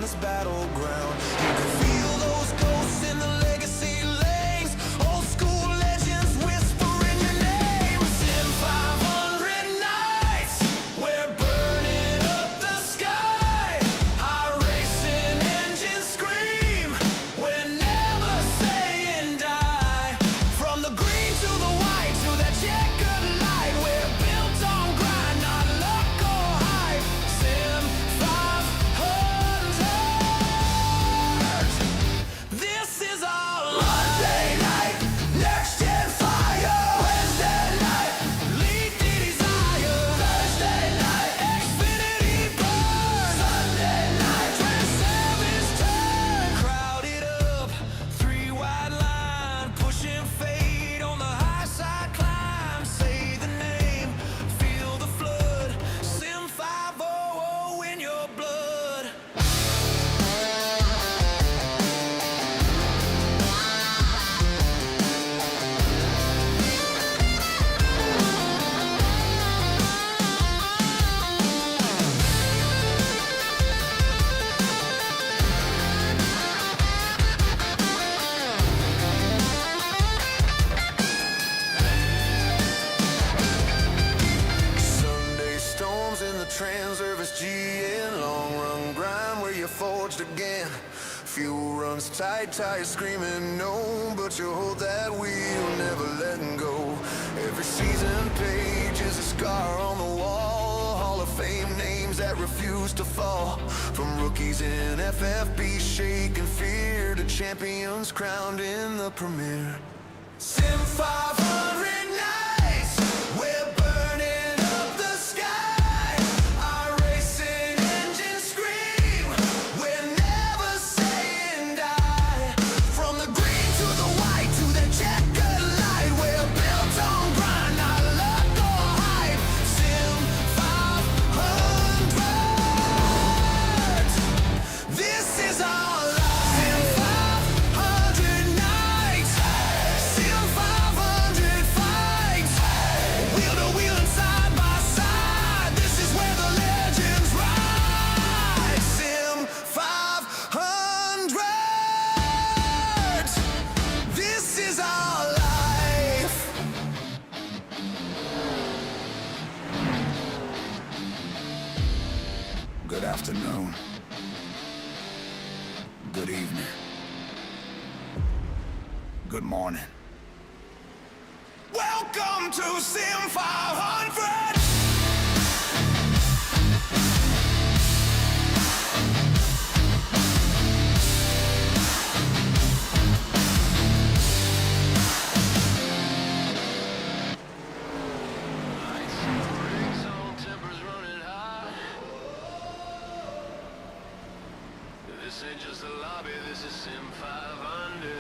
this battleground. You can feel those ghosts in the legacy lanes, old school legends whispering your name. Sim500 nights, we're burning up the sky. iRacing engines scream, we're never saying die. From the green to the white to that checkered light, we're built on grind, not luck or hype. Sim500. This is our Monday night, next gen fire. Wednesday night, lead the desire. Thursday night, Xfinity burn. Sunday night, Transervice turn. Crowded up, three wide line, pushing fade on the high side climb. Say the name, feel the flood. Sim500 in your blood. Sunday storms in the Transervice GN, long run grind where you forged again. Fuel runs tight, tires screaming no, but you hold that wheel, never letting go. Every season page is a scar on the wall, Hall of Fame names that refuse to fall. From rookies in FFB shaking fear to champions crowned in the premiere. Sim500 nights, we're burning up the sky. iRacing engines scream, we're never saying die. From the green to the white to the checkered light, we're built on grind, not luck or hype. Sim500. This is our life. Sim500 nights, Sim500 fights, wheel to wheel and side by side. This is where the legends ride. Sim500. This is our life. Good afternoon. Good evening. Good morning. Welcome to Sim500. This ain't just a lobby, this is Sim500.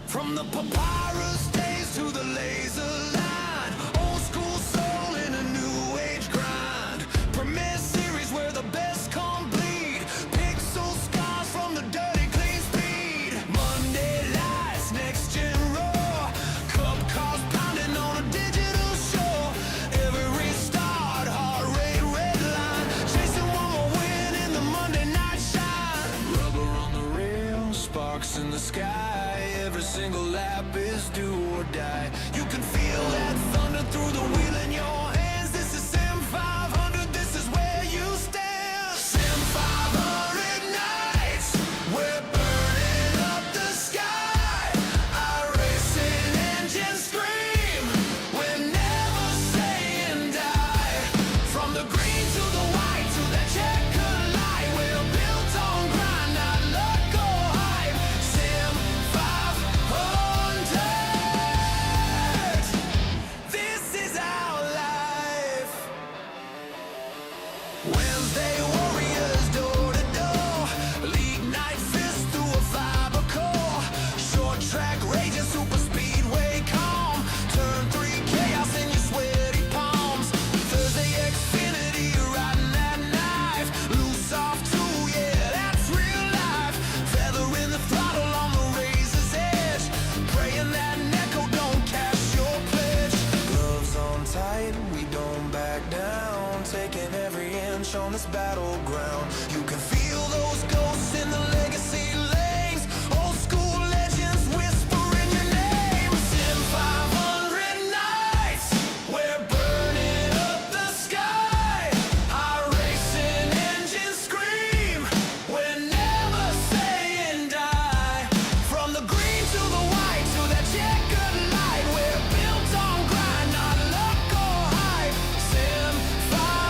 From the papyrus days to the laser line, old school soul in a new age grind. Premier series where the best come bleed, pixel scars from the dirty clean speed. Monday lights, next gen roar, cup cars pounding on a digital shore. Every restart, heart rate red line, chasing one more win in the Monday night shine. Rubber on the rails, sparks in the sky, every single lap is do or die. You can feel that thunder through the wheel in your hands. This is Sim500, this is where you stand. Sim500 nights, we're burning up the sky. iRacing engines scream, we're never saying die. From the green to the white to that checkered light, we're built on grind, not luck or hype. Sim500. this battleground. You can feel those ghosts in the legacy lanes. Old school legends whispering your name. Sim500 nights, we're burning up the sky. iRacing engines scream, we're never saying die. From the green to the white to that checkered light, we're built on grind, not luck or hype. Sim500.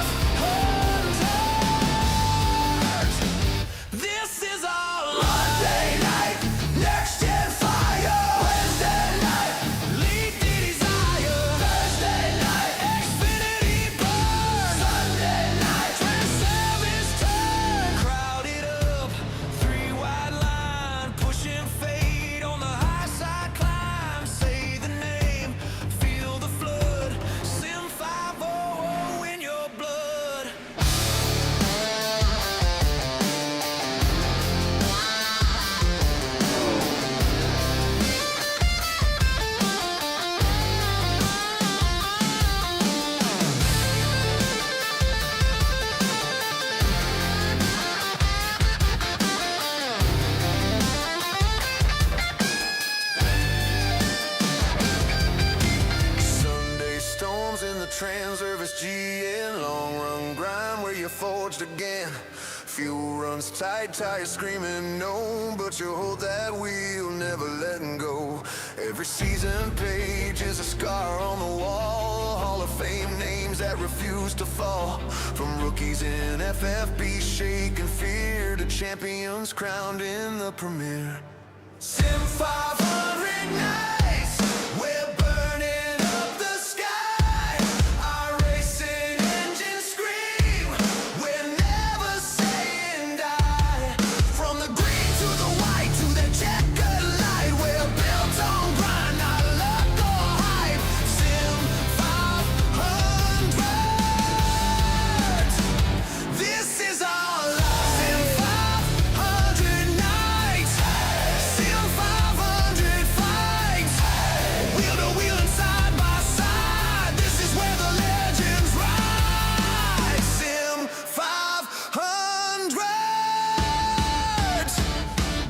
This is our Monday night, next gen fire. Wednesday night, lead the desire. Thursday night, Xfinity burn. Sunday night, Transervice turn. Crowded up, three wide line, pushing fade on the high side climb. Say the name, feel the flood. Sim500 in your blood. Sunday storms in the Transervice GN, long run grind where you forged again. Fuel runs tight, tires screaming no, but you hold that wheel, never letting go. Every season page is a scar on the wall, Hall of Fame names that refuse to fall. From rookies in FFB shaking fear to champions crowned in the premiere. Sim500 nights, we're burning up the sky. iRacing engines scream, we're never saying die. From the green to the white to the checkered light, we're built on grind, not luck or hype. Sim500. This is our life. Sim500 nights. Sim500 fights. Wheel to wheel and side by side. This is where the legends ride. Sim500.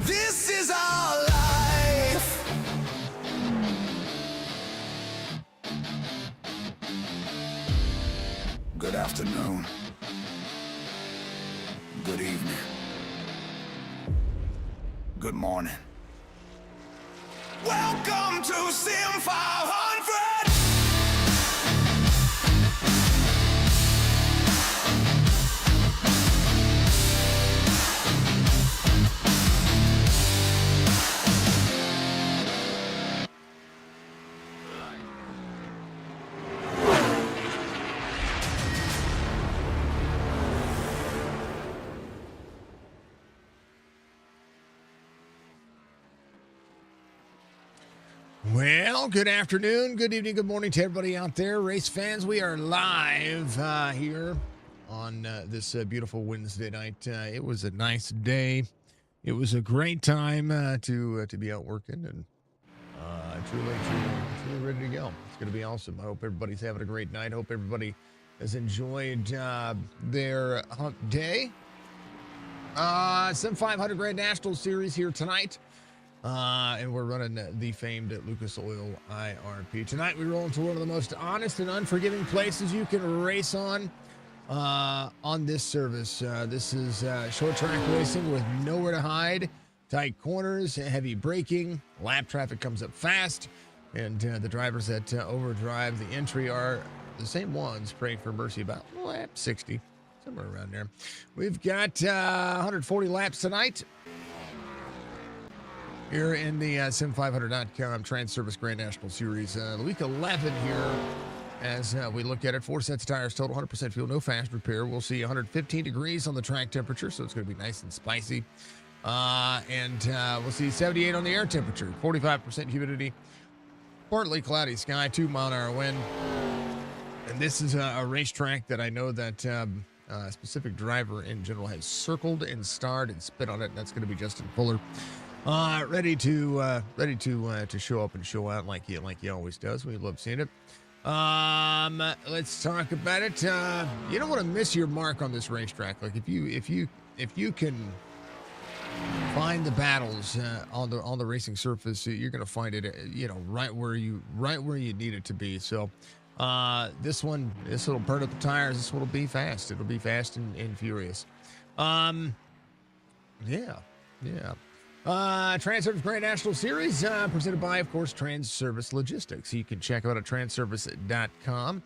This is our life. Good afternoon. Good evening. Good morning. Welcome to Sim500. Well, good afternoon, good evening, good morning to everybody out there. Race fans, we are live here on this beautiful Wednesday night. It was a nice day. It was a great time to be out working and truly ready to go. It's going to be awesome. I hope everybody's having a great night. I hope everybody has enjoyed their hump day. Sim500 Grand National Series here tonight. And we're running the famed Lucas Oil IRP. Tonight, we roll into one of the most honest and unforgiving places you can race on this service. This is short track racing with nowhere to hide, tight corners, heavy braking, lap traffic comes up fast, and the drivers that overdrive the entry are the same ones praying for mercy about lap 60, somewhere around there. We've got 140 laps tonight here in the Sim500.com Transervice Grand National Series. Week 11 here as we look at it. 4 sets of tires total, 100% fuel, no fast repair. We'll see 115 degrees on the track temperature, so it's going to be nice and spicy. And we'll see 78 on the air temperature, 45% humidity, partly cloudy sky, 2-mile-an-hour wind. And this is a racetrack that I know that a specific driver in general has circled and starred and spit on it. And that's going to be Justin Fuller. Ready to show up and show out like he always does. We love seeing it. Let's talk about it. You don't want to miss your mark on this racetrack. Like if you can find the battles on the racing surface, you're going to find it, right where you need it to be. So, this will burn up the tires. This one will be fast. It'll be fast and furious. Yeah. Transervice Grand National Series, presented by, of course, Transervice Logistics. You can check them out at transervice.com.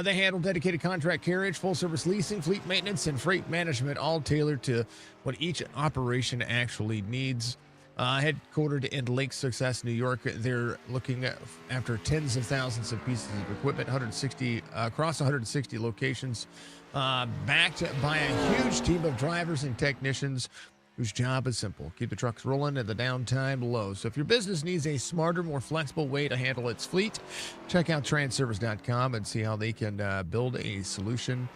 They handle dedicated contract carriage, full-service leasing, fleet maintenance, and freight management, all tailored to what each operation actually needs. Headquartered in Lake Success, New York, they're looking after tens of thousands of pieces of equipment, across 160 locations, backed by a huge team of drivers and technicians whose job is simple: keep the trucks rolling and the downtime low. So if your business needs a smarter, more flexible way to handle its fleet, check out transervice.com and see how they can build a solution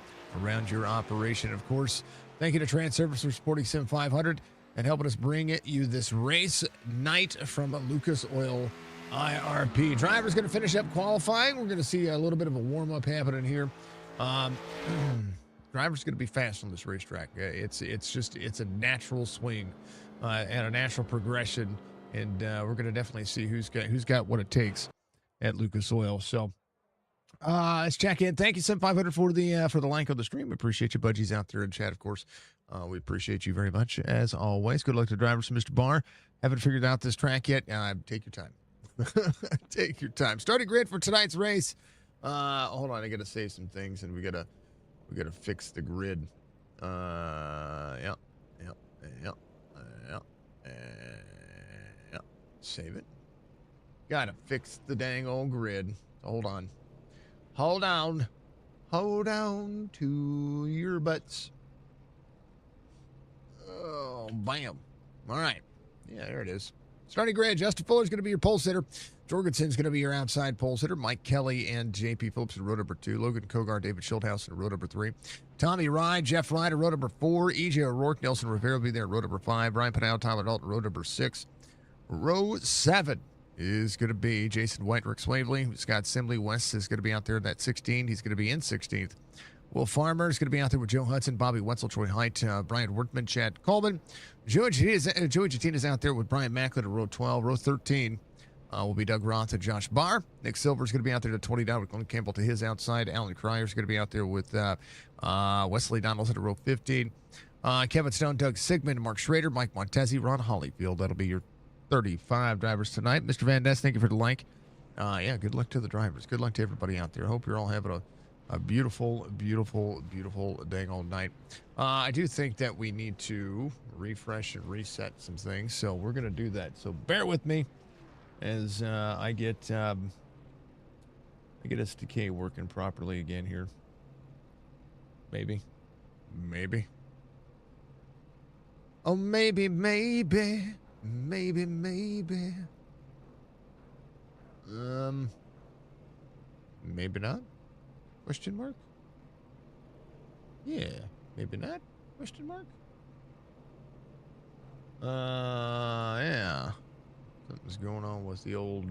around your operation. Of course, thank you to Transervice for supporting Sim500 and helping us bring you this race night from Lucas Oil IRP. Driver's going to finish up qualifying. We're going to see a little bit of a warm-up happening here. Driver's going to be fast on this racetrack. It's a natural swing and a natural progression, and we're going to definitely see who's got what it takes at Lucas Oil. So let's check in. Thank you, Sim500, for the link on the stream. We appreciate you, budgies out there in chat, of course. We appreciate you very much, as always. Good luck to drivers, Mr. Barr. Haven't figured out this track yet. Take your time. Take your time. Starting grid for tonight's race. Hold on, I got to save some things, and we got to fix the grid. Yeah. Save it. Got to fix the dang old grid. Hold on to your butts. Oh, bam. All right. Yeah, there it is. Starting grid. Justin Fuller's going to be your pole sitter. Jorgensen's going to be your outside pole sitter. Mike Kelly and J.P. Phillips in row number 2. Logan Kogar, David Schildhouse in row number 3. Tommy Ride, Jeff Ryder, row number 4. E.J. O'Rourke, Nelson Rivera will be there, row number 5. Brian Pinal, Tyler Dalton, row number 6. Row 7 is going to be Jason White, Rick Swavely. Scott Simley West is going to be out there in that 16. He's going to be in 16th. Will Farmer is going to be out there with Joe Hudson, Bobby Wetzel, Troy Height, Brian Wortman, Chad Coleman. Joey Jetin is out there with Brian Macklin at row 12. Row 13 will be Doug Roth and Josh Barr. Nick Silver's going to be out there to 20 down with Glenn Campbell to his outside. Alan Crier's going to be out there with Wesley Donaldson at row 15. Kevin Stone, Doug Sigmund, Mark Schrader, Mike Montezi, Ron Hollyfield. That'll be your 35 drivers tonight. Mr. Van Ness, thank you for the link. Yeah, good luck to the drivers. Good luck to everybody out there. Hope you're all having a beautiful dang old night. I do think that we need to refresh and reset some things, so we're going to do that. So bear with me as I get SDK working properly again here. Maybe. Oh, maybe. Maybe not? Question mark? Yeah, maybe not? Question mark? Yeah. Something's going on with the old,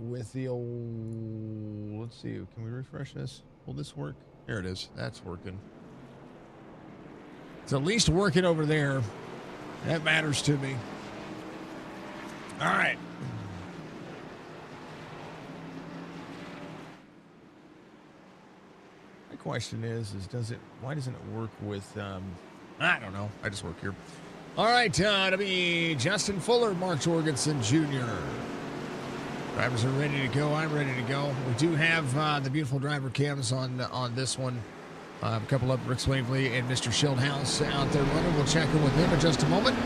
let's see, can we refresh this? Will this work? There it is. That's working. It's at least working over there. That matters to me. All right. My question is why doesn't it work with, I don't know. I just work here. All right. It'll be Justin Fuller, Mark Jorgensen Jr. Drivers are ready to go. I'm ready to go. We do have the beautiful driver cams on this one. A couple of Rick Swavely and Mr. Schildhouse out there running. We'll check in with him in just a moment.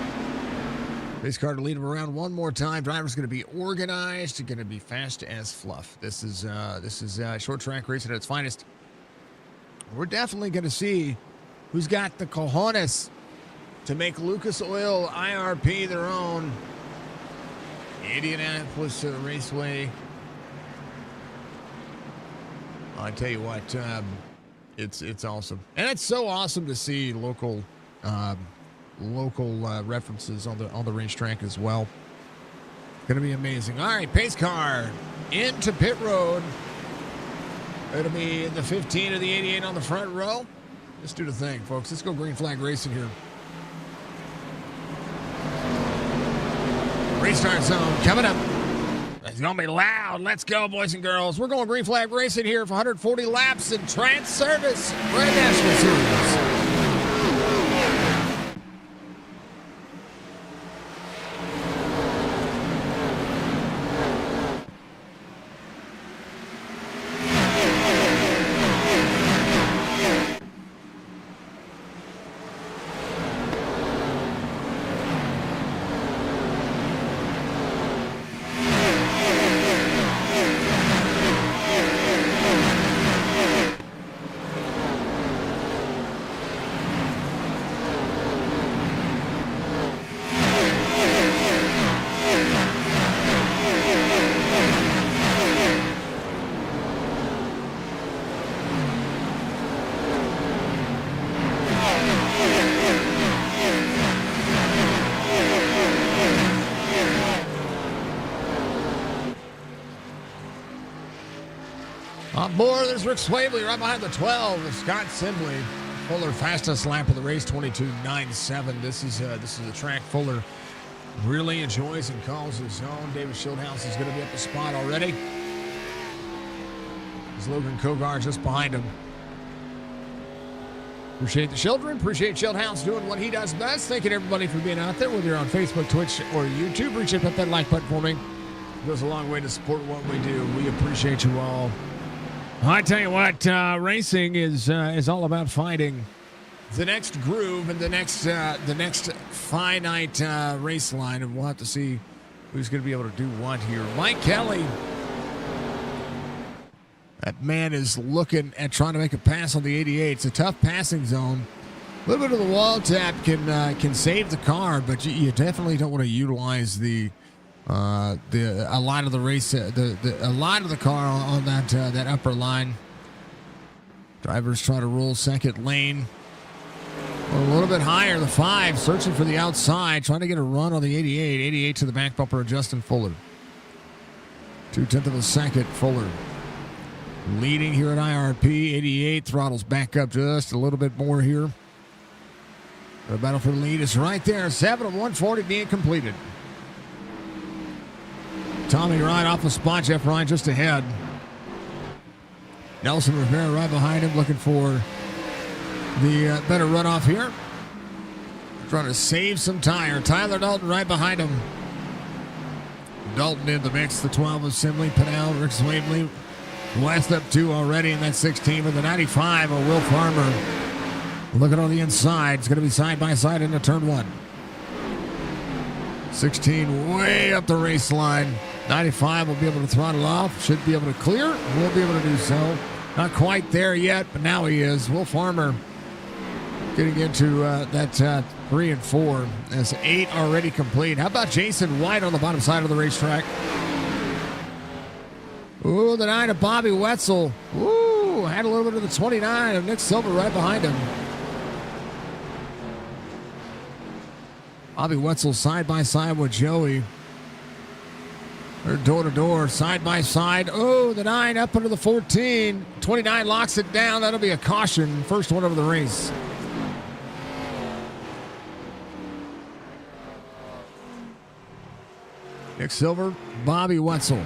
Race car to lead him around one more time. Driver's going to be organized. Going to be fast as fluff. This is short track racing at its finest. We're definitely going to see who's got the cojones to make Lucas Oil IRP their own. Indianapolis Raceway. I tell you what, it's awesome, and it's so awesome to see local references on the racetrack as well. Going to be amazing. All right, pace car into pit road. It'll be the 15 of the 88 on the front row. Let's do the thing, folks. Let's go green flag racing here. Restart zone coming up. It's going to be loud. Let's go, boys and girls. We're going green flag racing here for 140 laps in Transervice GN Series. On board, there's Rick Swavely right behind the 12. Scott Sibley, Fuller fastest lap of the race, 22.97. This is a track Fuller really enjoys and calls his own. David Schildhouse is going to be at the spot already. There's Logan Kogar just behind him. Appreciate the children. Appreciate Schildhouse doing what he does best. Thanking everybody for being out there, whether you're on Facebook, Twitch, or YouTube. Reach out, hit that like button for me. It goes a long way to support what we do. We appreciate you all. I tell you what, racing is all about finding the next groove and the next finite race line, and we'll have to see who's going to be able to do what here. Mike Kelly, that man is looking at trying to make a pass on the 88. It's a tough passing zone. A little bit of the wall tap can save the car, but you definitely don't want to utilize a lot of the race, a lot of the car on that upper line. Drivers try to roll second lane. A little bit higher, the 5, searching for the outside, trying to get a run on the 88. 88 to the back bumper of Justin Fuller. 0.2 of a second, Fuller. Leading here at IRP, 88 throttles back up just a little bit more here. The battle for the lead is right there. 7 of 140 being completed. Tommy Ryan off the spot. Jeff Ryan just ahead. Nelson Rivera right behind him, looking for the better runoff here. Trying to save some tire. Tyler Dalton right behind him. Dalton in the mix. The 12 of Simley, Pinnell, Rick Swavely. West up 2 already in that 16 with the 95 of Will Farmer. Looking on the inside. It's going to be side by side into turn 1. 16 way up the race line. 95 will be able to throttle off. Should be able to clear. Will be able to do so. Not quite there yet, but now he is. Will Farmer getting into that 3 and 4. That's 8 already complete. How about Jason White on the bottom side of the racetrack? Ooh, the 9 of Bobby Wetzel. Ooh, had a little bit of the 29 of Nick Silver right behind him. Bobby Wetzel side by side with Joey. They're door to door, side by side. Oh, the 9 up under the 14. 29 locks it down. That'll be a caution. First one of the race. Nick Silver, Bobby Wetzel.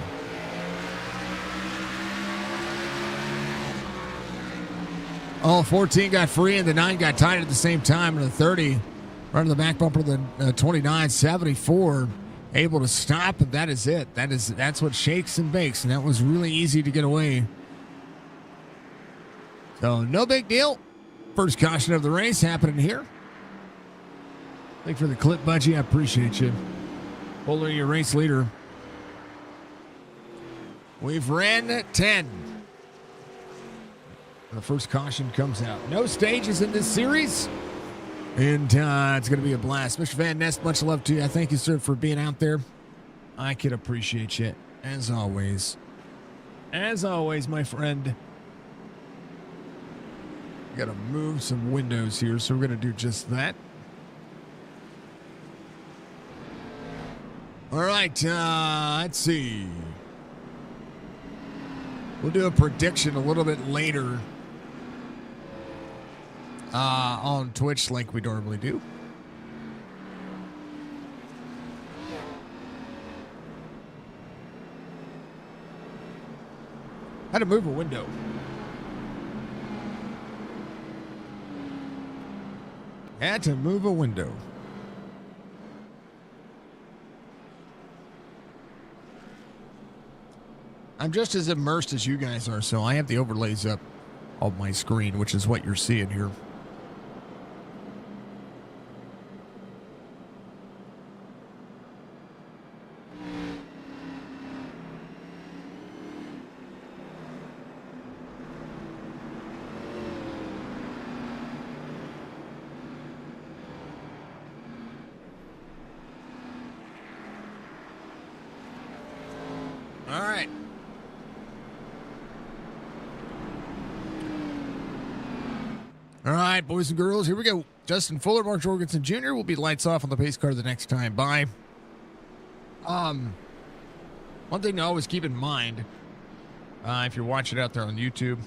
All 14 got free and the 9 got tied at the same time. And the 30 right on the back bumper of the 29, 74. Able to stop, and that is it. That's what shakes and bakes, and that was really easy to get away. So no big deal. First caution of the race happening here. Thank you for the clip, Budgie. I appreciate you. Fuller, your race leader. We've ran 10. The first caution comes out. No stages in this series. And it's going to be a blast. Mr. Van Ness, much love to you. I thank you, sir, for being out there. I can appreciate you, as always. As always, my friend. Got to move some windows here, so we're going to do just that. All right, let's see. We'll do a prediction a little bit later on Twitch like we normally do. How to move a window. Had to move a window. I'm just as immersed as you guys are, so I have the overlays up on my screen, which is what you're seeing here. All right. All right, boys and girls, here we go. Justin Fuller, Mark Jorgensen Jr. will be lights off on the pace car the next time by. One thing to always keep in mind, if you're watching out there on YouTube,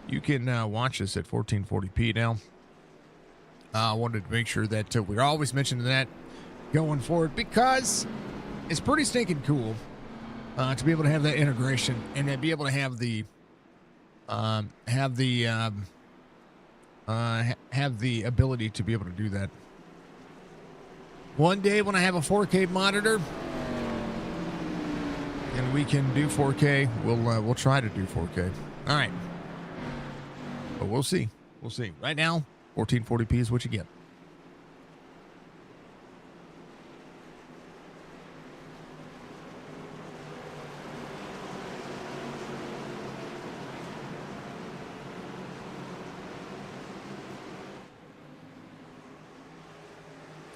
you can watch us at 1440p now. I wanted to make sure that we're always mentioning that going forward because it's pretty stinking cool to be able to have that integration and then be able to have the ability to be able to do that. One day when I have a 4K monitor and we can do 4K, we'll try to do 4K. All right, but we'll see. We'll see. Right now, 1440p is what you get.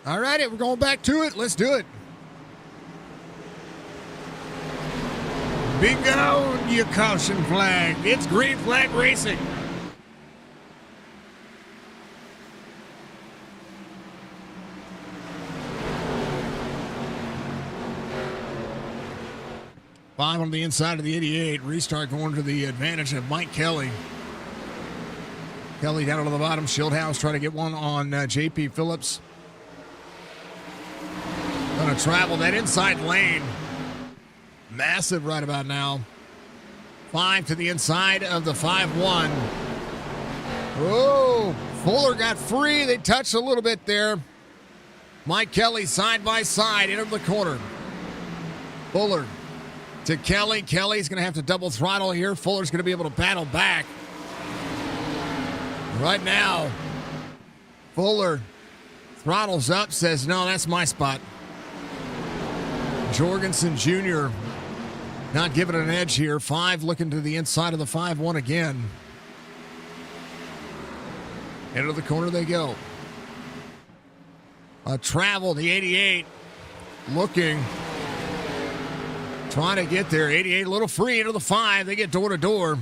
All righty, we're going back to it. Let's do it. Bingo, you caution flag. It's green flag racing. Five on the inside of the 88. Restart going to the advantage of Mike Kelly. Kelly down to the bottom. Shieldhouse trying to get one on JP Phillips. Going to travel that inside lane. Massive right about now. 5 to the inside of the 5-1. Oh, Fuller got free. They touched a little bit there. Mike Kelly side by side into the corner. Fuller to Kelly. Kelly's going to have to double throttle here. Fuller's going to be able to battle back. Right now, Fuller throttles up, says, no, that's my spot. Jorgensen Jr. not giving it an edge here. 5 looking to the inside of the 5-1 again. Into the corner they go. A travel, the 88 looking. Trying to get there. 88 a little free into the 5. They get door to door.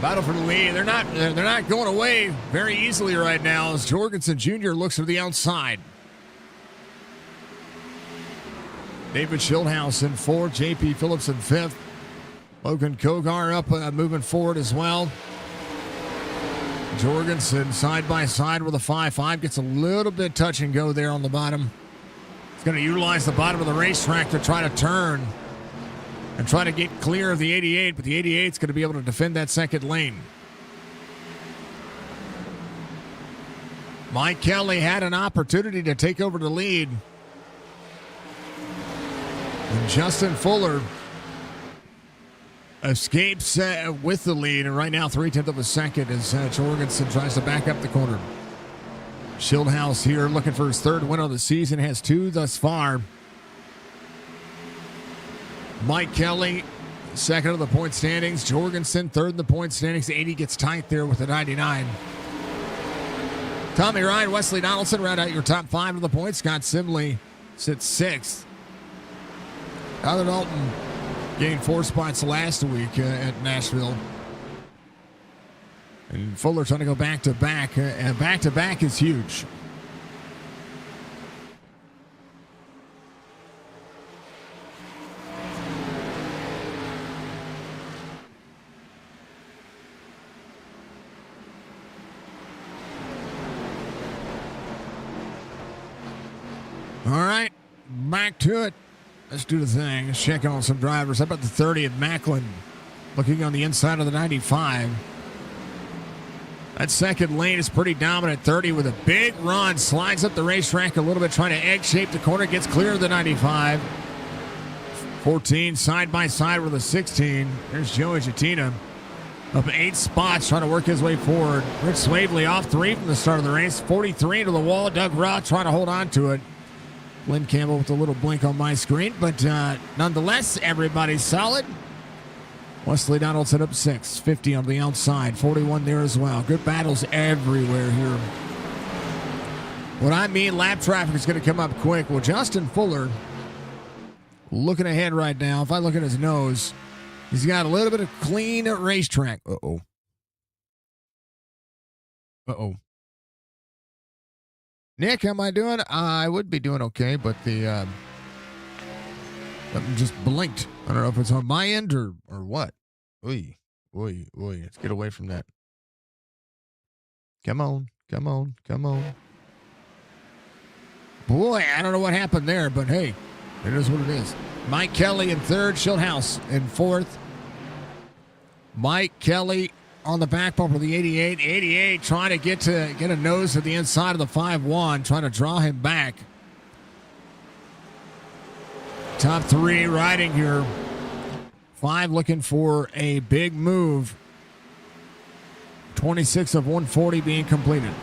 Battle for the lead. They're not going away very easily right now as Jorgensen Jr. looks to the outside. David Schildhouse in 4th, JP Phillips in 5th. Logan Kogar up moving forward as well. Jorgensen side by side with a 5-5. Gets a little bit touch and go there on the bottom. He's going to utilize the bottom of the racetrack to try to turn and try to get clear of the 88, but the 88's going to be able to defend that second lane. Mike Kelly had an opportunity to take over the lead. And Justin Fuller escapes with the lead, and right now 0.3 of a second as Jorgensen tries to back up the corner. Schildhouse here looking for his 3rd win of the season, has 2 thus far. Mike Kelly, 2nd of the point standings. Jorgensen, 3rd in the point standings. 80 gets tight there with a 99. Tommy Ryan, Wesley Donaldson round out your top 5 of the points. Scott Simley sits 6th. Tyler Dalton gained 4 spots last week at Nashville. And Fuller trying to go back to back. And back to back is huge. All right, back to it. Let's do the thing. Let's check on some drivers. How about the 30 at Macklin? Looking on the inside of the 95. That second lane is pretty dominant. 30 with a big run. Slides up the racetrack a little bit, trying to egg shape the corner. Gets clear of the 95. 14 side by side with a 16. There's Joey Jatina. Up 8 spots, trying to work his way forward. Rich Swavely off 3 from the start of the race. 43 to the wall. Doug Rott trying to hold on to it. Glenn Campbell with a little blink on my screen. But nonetheless, everybody's solid. Wesley Donaldson up 6. 50 on the outside. 41 there as well. Good battles everywhere here. What I mean, lap traffic is going to come up quick. Well, Justin Fuller, looking ahead right now, if I look at his nose, he's got a little bit of clean racetrack. Uh-oh. Uh-oh. Nick, how am I doing? I would be doing okay, but the something just blinked. I don't know if it's on my end or what. Oy. Let's get away from that. Come on. Boy, I don't know what happened there, but hey, it is what it is. Mike Kelly in 3rd, Schildhouse in 4th. Mike Kelly on the back bumper of the 88. 88 trying to get a nose at the inside of the 5-1, trying to draw him back. Top 3 riding here. 5 looking for a big move. 26 of 140 being completed.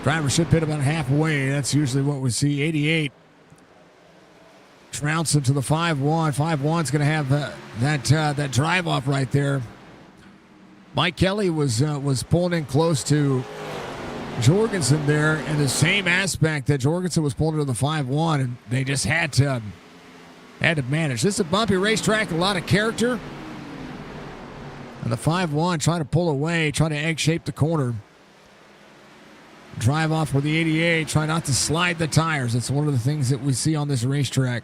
Driver should pit about halfway. That's usually what we see. 88 trouncing to the 5-1. 5-1's going to have that drive off right there. Mike Kelly was pulling in close to Jorgensen there in the same aspect that Jorgensen was pulling into the 5-1, and they just had to manage. This is a bumpy racetrack, a lot of character. And the 5-1 trying to pull away, trying to egg shape the corner. Drive off with the 88, try not to slide the tires. That's one of the things that we see on this racetrack.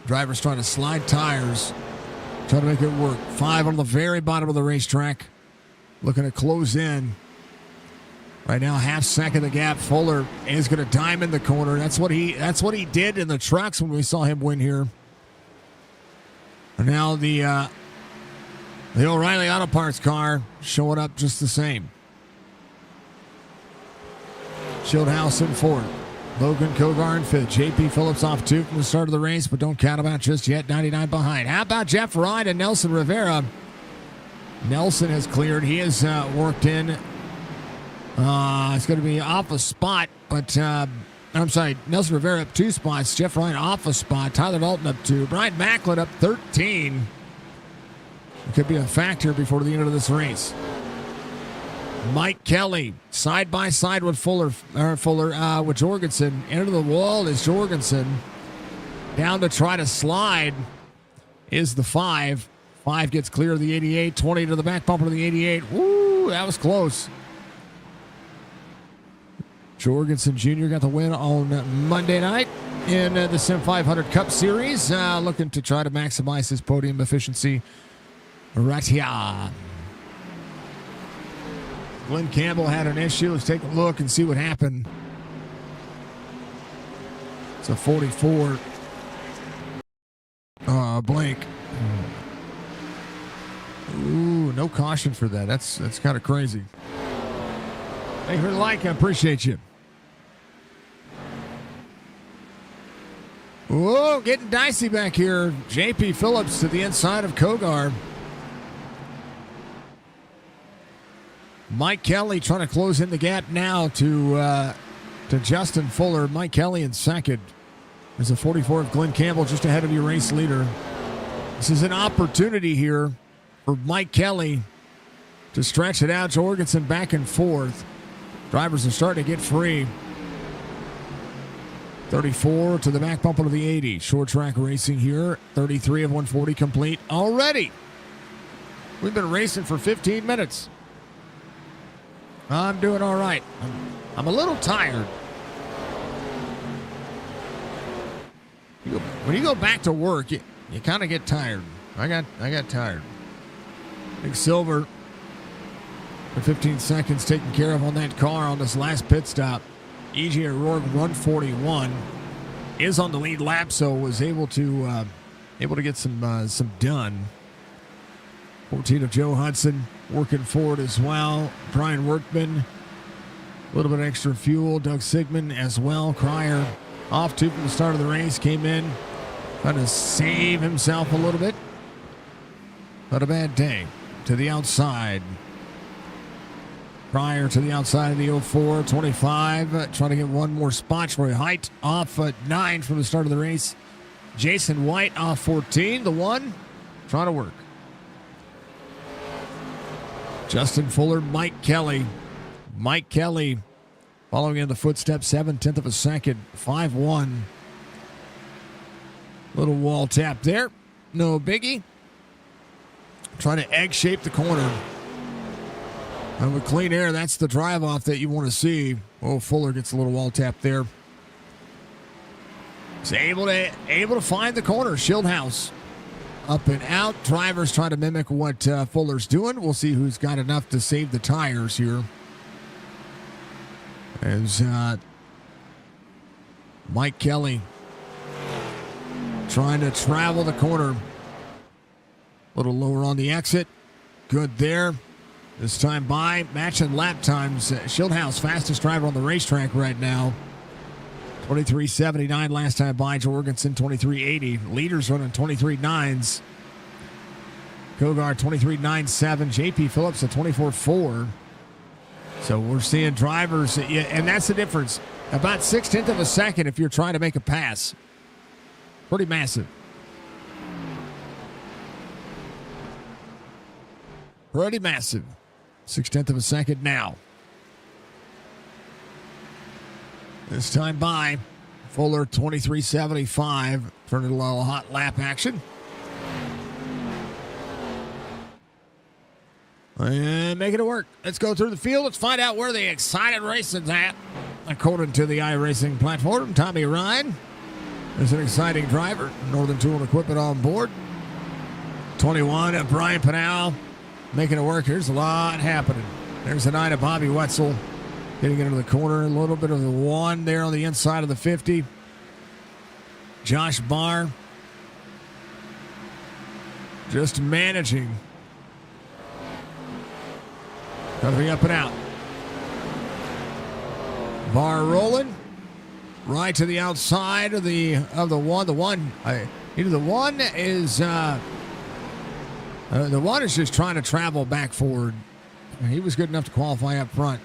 Drivers trying to slide tires, trying to make it work. 5 on the very bottom of the racetrack, looking to close in. Right now, half second the gap. Fuller is going to diamond the corner. That's what he did in the trucks when we saw him win here. And now the O'Reilly Auto Parts car showing up just the same. Schildhouse in 4th. Logan Kogar in 5th. JP Phillips off 2 from the start of the race, but don't count him out just yet. 99 behind. How about Jeff Ryan and Nelson Rivera? Nelson has cleared. He has worked in. It's going to be off a spot, but I'm sorry, Nelson Rivera up 2 spots. Jeff Ryan off a spot. Tyler Dalton up 2. Brian Macklin up 13. It could be a factor before the end of this race. Mike Kelly side by side with Fuller with Jorgensen. Into the wall is Jorgensen. Down to try to slide is the 5. 5 gets clear of the 88. 20 to the back bumper of the 88. Woo, that was close. Jorgensen Jr. got the win on Monday night in the Sim500 Cup Series. Looking to try to maximize his podium efficiency right here. Glenn Campbell had an issue. Let's take a look and see what happened. It's a 44 blank. Ooh, no caution for that. That's kind of crazy. Thank you for the like. I appreciate you. Whoa, getting dicey back here. JP Phillips to the inside of Kogar. Mike Kelly trying to close in the gap now to Justin Fuller. Mike Kelly in 2nd. There's a 44 of Glenn Campbell just ahead of your race leader. This is an opportunity here for Mike Kelly to stretch it out. Jorgensen back and forth. Drivers are starting to get free. 34 to the back bumper of the 80. Short track racing here. 33 of 140 complete already. We've been racing for 15 minutes. I'm doing all right. I'm a little tired. When you go back to work, you kind of get tired. I got tired. Big Silver for 15 seconds taken care of on that car on this last pit stop. E.J. O'Rourke 141 is on the lead lap, so was able to get some done. 14 of Joe Hudson working forward as well. Brian Workman, a little bit of extra fuel. Doug Sigmund as well. Cryer off two from the start of the race, came in, trying to save himself a little bit. Not a bad day. To the outside. Cryer to the outside of the 04, 25, trying to get one more spot. Troy Height off at 9 from the start of the race. Jason White off 14, the 1, trying to work. Justin Fuller, Mike Kelly. Mike Kelly following in the footsteps, 7/10 of a second, 5-1. Little wall tap there, no biggie. Trying to egg shape the corner. And with clean air, that's the drive off that you want to see. Oh, Fuller gets a little wall tap there. He's able to find the corner. Schildhaus up and out. Drivers trying to mimic what Fuller's doing. We'll see who's got enough to save the tires here. As Mike Kelly trying to travel the corner. A little lower on the exit. Good there. This time by matching lap times. Schildhaus, fastest driver on the racetrack right now. 23.79 last time by. Jorgensen 23.80. Leaders running 23.9s. Kogar 23.97. JP Phillips at 24.4. So we're seeing drivers, and that's the difference. About 6/10 of a second if you're trying to make a pass. Pretty massive. Pretty massive. 6/10 of a second now. This time by Fuller 23.75. Turning a little hot lap action. And making it work. Let's go through the field. Let's find out where the excited racing's at. According to the iRacing platform, Tommy Ryan is an exciting driver. Northern Tool and Equipment on board. 21, Brian Pinal making it work. Here's a lot happening. There's a 9 of Bobby Wetzel getting into the corner. A little bit of the 1 there on the inside of the 50. Josh Barr just managing. Got to be up and out. Barr rolling right to the outside of the 1. The 1 is the 1 is just trying to travel back forward. He was good enough to qualify up front.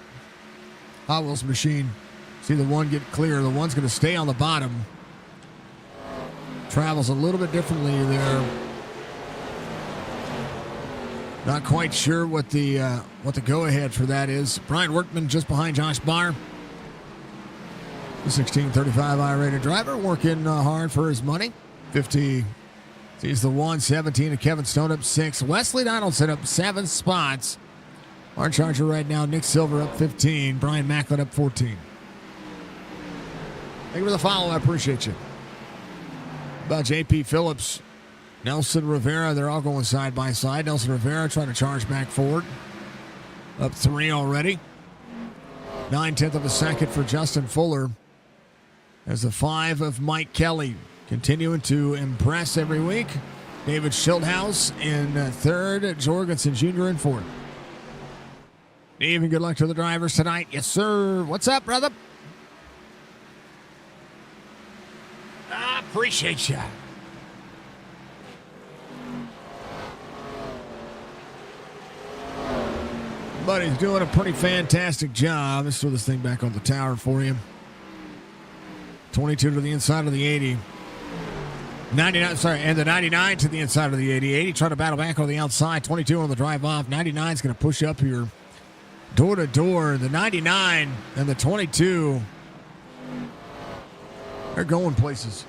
Hot Wheels machine. See the 1 get clear. The 1's going to stay on the bottom. Travels a little bit differently there. Not quite sure what the go-ahead for that is. Brian Workman just behind Josh Barr. The 1635 I-rated driver working hard for his money. 50. Sees the 1, 17 of Kevin Stone up 6. Wesley Donaldson up 7 spots. Our charger right now, Nick Silver up 15. Brian Macklin up 14. Thank you for the follow. I appreciate you. About JP Phillips. Nelson Rivera, they're all going side by side. Nelson Rivera trying to charge back forward. Up 3 already. 9/10 of a second for Justin Fuller. As the 5 of Mike Kelly continuing to impress every week. David Schildhaus in 3rd. Jorgensen Jr. in 4th. Even good luck to the drivers tonight. Yes, sir. What's up, brother? I appreciate you. Buddy's doing a pretty fantastic job. Let's throw this thing back on the tower for you. 22 to the inside of the 80. 99, sorry, and the 99 to the inside of the 80. 80 trying to battle back on the outside. 22 on the drive off. 99 is going to push up here. Door to door. The 99 and the 22. They're going places.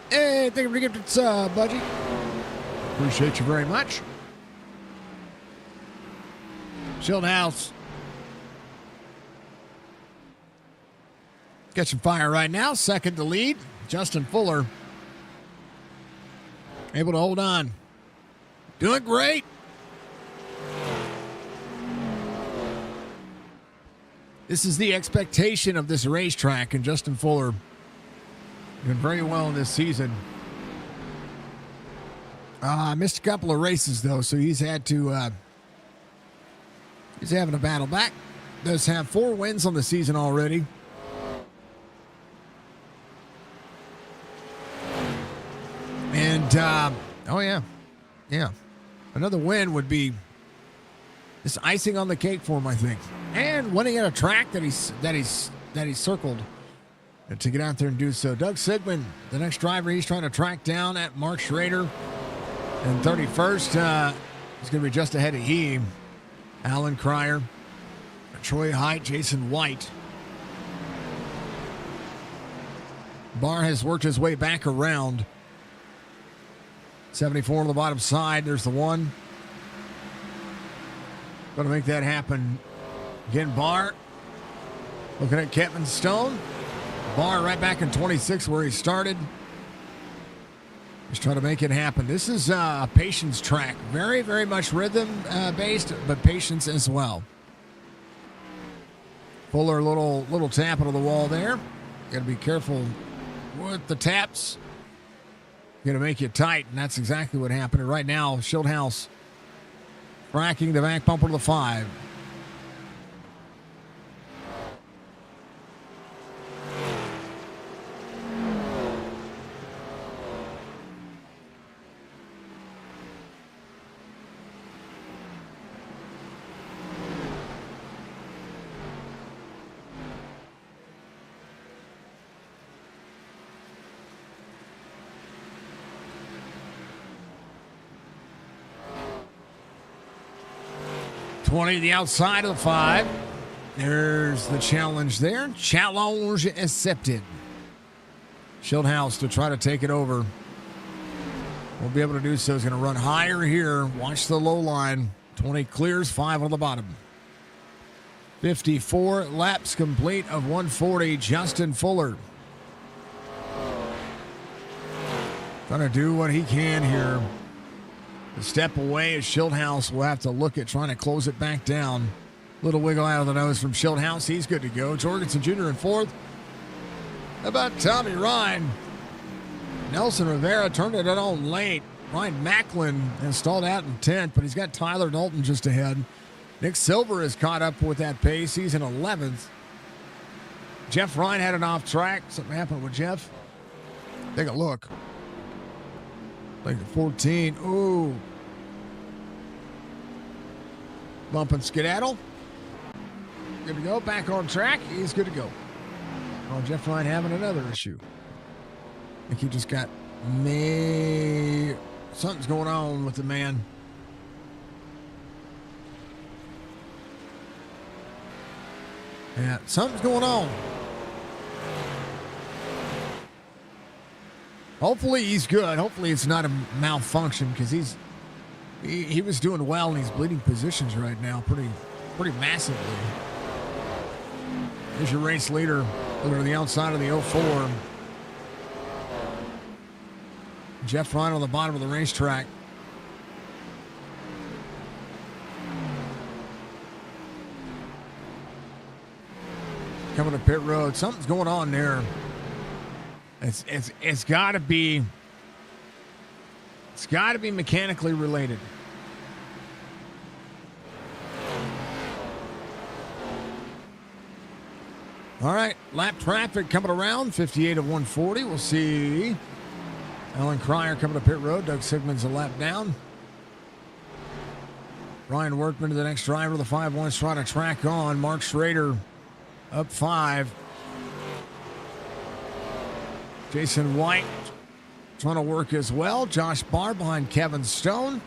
Hey, thank you for the gift. It's Budgie. Appreciate you very much. Shieldhouse. Catching fire right now. Second to lead. Justin Fuller able to hold on. Doing great. This is the expectation of this racetrack, and Justin Fuller doing very well in this season. Missed a couple of races, though, so he's had to... he's having a battle back. Does have 4 wins on the season already. And, oh, yeah. Yeah. Another win would be this icing on the cake for him, I think. And winning at a track that he's circled to get out there and do so. Doug Sigmund, the next driver he's trying to track down at Mark Schrader. And 31st, he's going to be just ahead of him. Alan Cryer, Troy Height, Jason White. Barr has worked his way back around. 74 on the bottom side. There's the one. Going to make that happen. Again, Barr looking at Kevin Stone. Barr right back in 26 where he started. Just trying to make it happen. This is a patience track. Very, very much rhythm based, but patience as well. Fuller, little tap into the wall there. Got to be careful with the taps. Going to make you tight, and that's exactly what happened. And right now, Shieldhouse tracking the back bumper to the 5. To the outside of the 5. There's the challenge there. Challenge accepted. Shieldhouse to try to take it over. Won't be able to do so. He's going to run higher here. Watch the low line. 20 clears, 5 on the bottom. 54 laps complete of 140. Justin Fuller going to do what he can here. A step away as Shieldhouse will have to look at trying to close it back down. Little wiggle out of the nose from Shieldhouse. He's good to go. Jorgensen Jr. in 4th. How about Tommy Ryan? Nelson Rivera turned it on late. Ryan Macklin has stalled out in 10th, but he's got Tyler Dalton just ahead. Nick Silver is caught up with that pace. He's in 11th. Jeff Ryan had an off track. Something happened with Jeff. Take a look. Like 14. Ooh. Bump and skedaddle. Good to go. Back on track. He's good to go. Oh, Jeff Ryan having another issue. I think he just got something's going on with the man. Yeah, something's going on. Hopefully he's good. Hopefully it's not a malfunction because he was doing well and he's bleeding positions right now pretty massively. Here's your race leader over to the outside of the 04. Jeff Ryan on the bottom of the racetrack. Coming to pit road. Something's going on there. It's got to be mechanically related. All right, lap traffic coming around, 58 of 140. We'll see Alan Cryer coming to pit road. Doug Sigmund's a lap down. Ryan Workman to the next driver. The 5-1's trying to track on. Mark Schrader up 5. Jason White trying to work as well. Josh Barr behind Kevin Stone.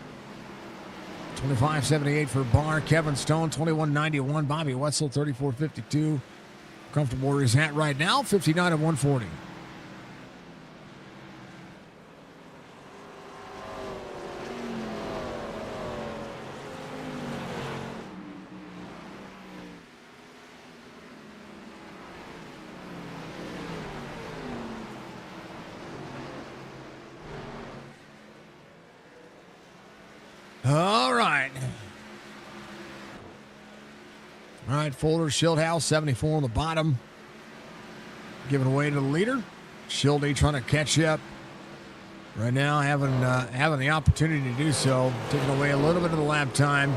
25.78 for Barr. Kevin Stone, 21.91. Bobby Wetzel, 34.52. Comfortable where he's at right now, 59 of 140. All right, Fuller, Schildhouse, 74 on the bottom. Giving away to the leader. Schilde trying to catch up. Right now, having the opportunity to do so. Taking away a little bit of the lap time.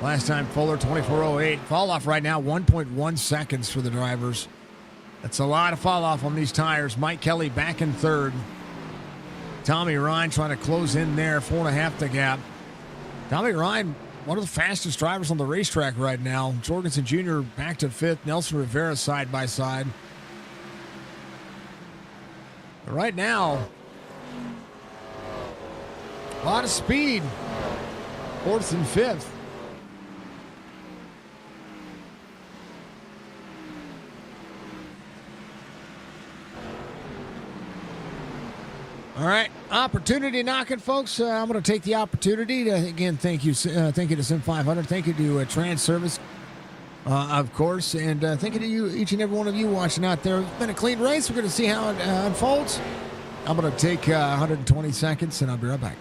Last time, Fuller, 24.08. Fall off right now, 1.1 seconds for the drivers. That's a lot of fall off on these tires. Mike Kelly back in third. Tommy Ryan trying to close in there, 4.5 the gap. Tommy Ryan, one of the fastest drivers on the racetrack right now. Jorgensen Jr. back to fifth. Nelson Rivera side by side. But right now, a lot of speed. Fourth and fifth. All right, opportunity knocking, folks. I'm going to take the opportunity to, again, thank you to Sim500. Thank you to Transervice, of course, and thank you to you, each and every one of you watching out there. It's been a clean race. We're going to see how it unfolds. I'm going to take 120 seconds, and I'll be right back.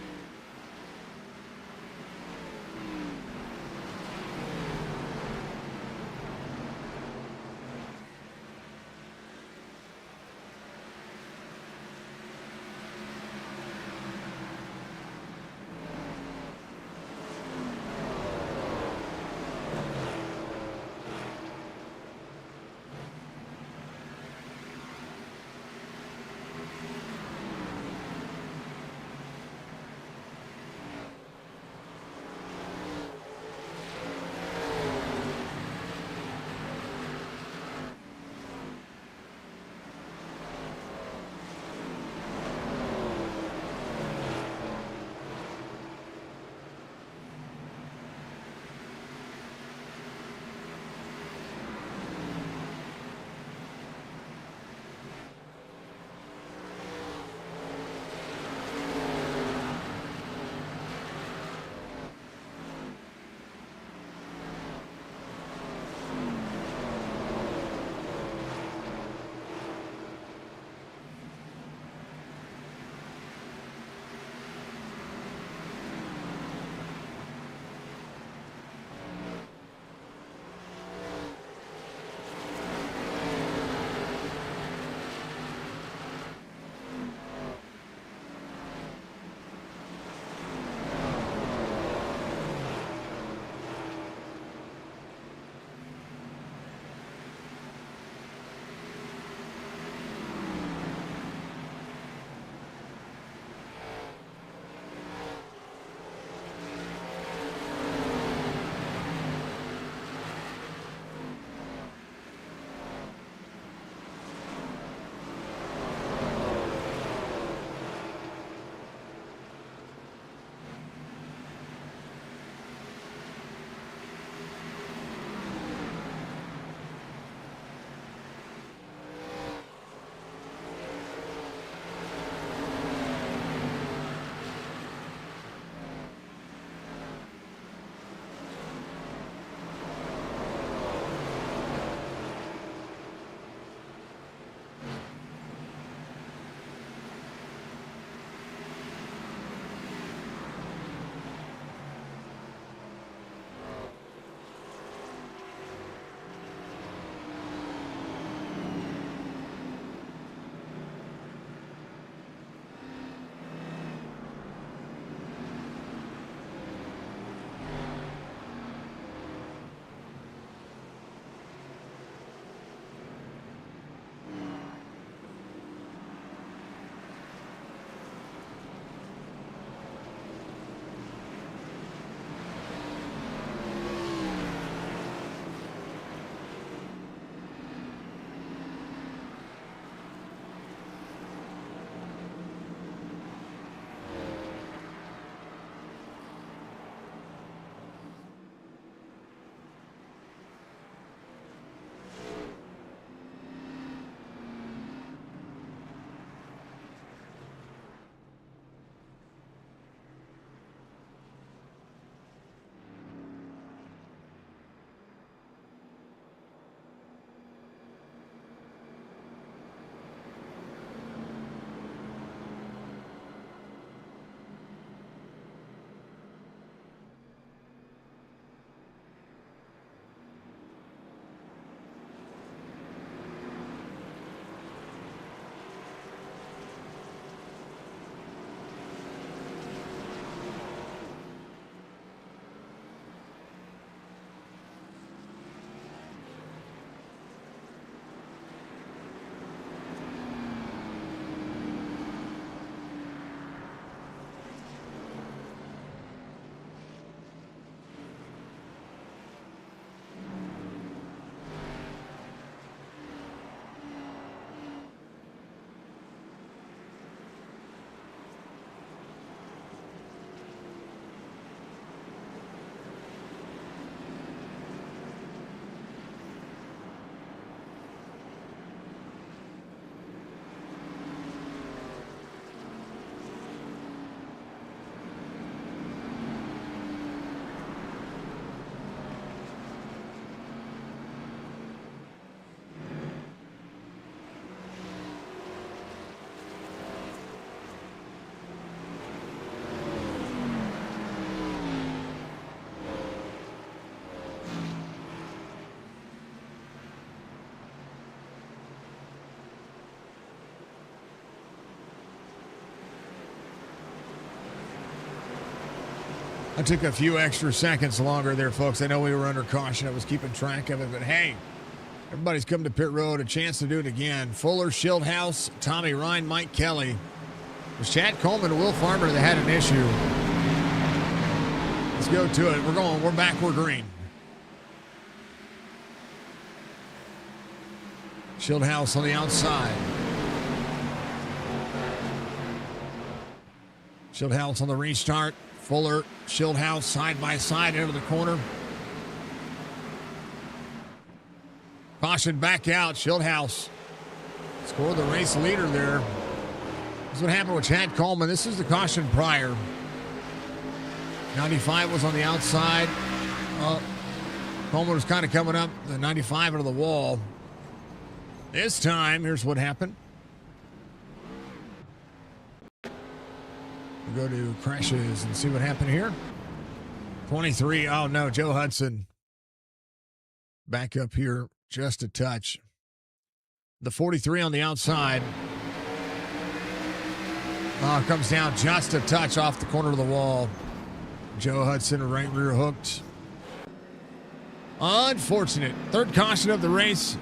I took a few extra seconds longer there, folks. I know we were under caution. I was keeping track of it, but hey, everybody's come to pit road. A chance to do it again. Fuller, Schildhouse, Tommy Ryan, Mike Kelly. It was Chad Coleman and Will Farmer that had an issue. Let's go to it. We're back, we're green. Schildhouse on the outside. Schildhouse on the restart. Fuller, Schildhouse side by side into the corner. Caution back out. Schildhouse scored the race leader there. This is what happened with Chad Coleman. This is the caution prior. 95 was on the outside. Coleman was kind of coming up the 95 into the wall. This time, here's what happened. We'll go to crashes and see what happened here. 23. Oh, no. Joe Hudson back up here just a touch. The 43 on the outside. Comes down just a touch off the corner of the wall. Joe Hudson right rear hooked. Unfortunate. Third caution of the race.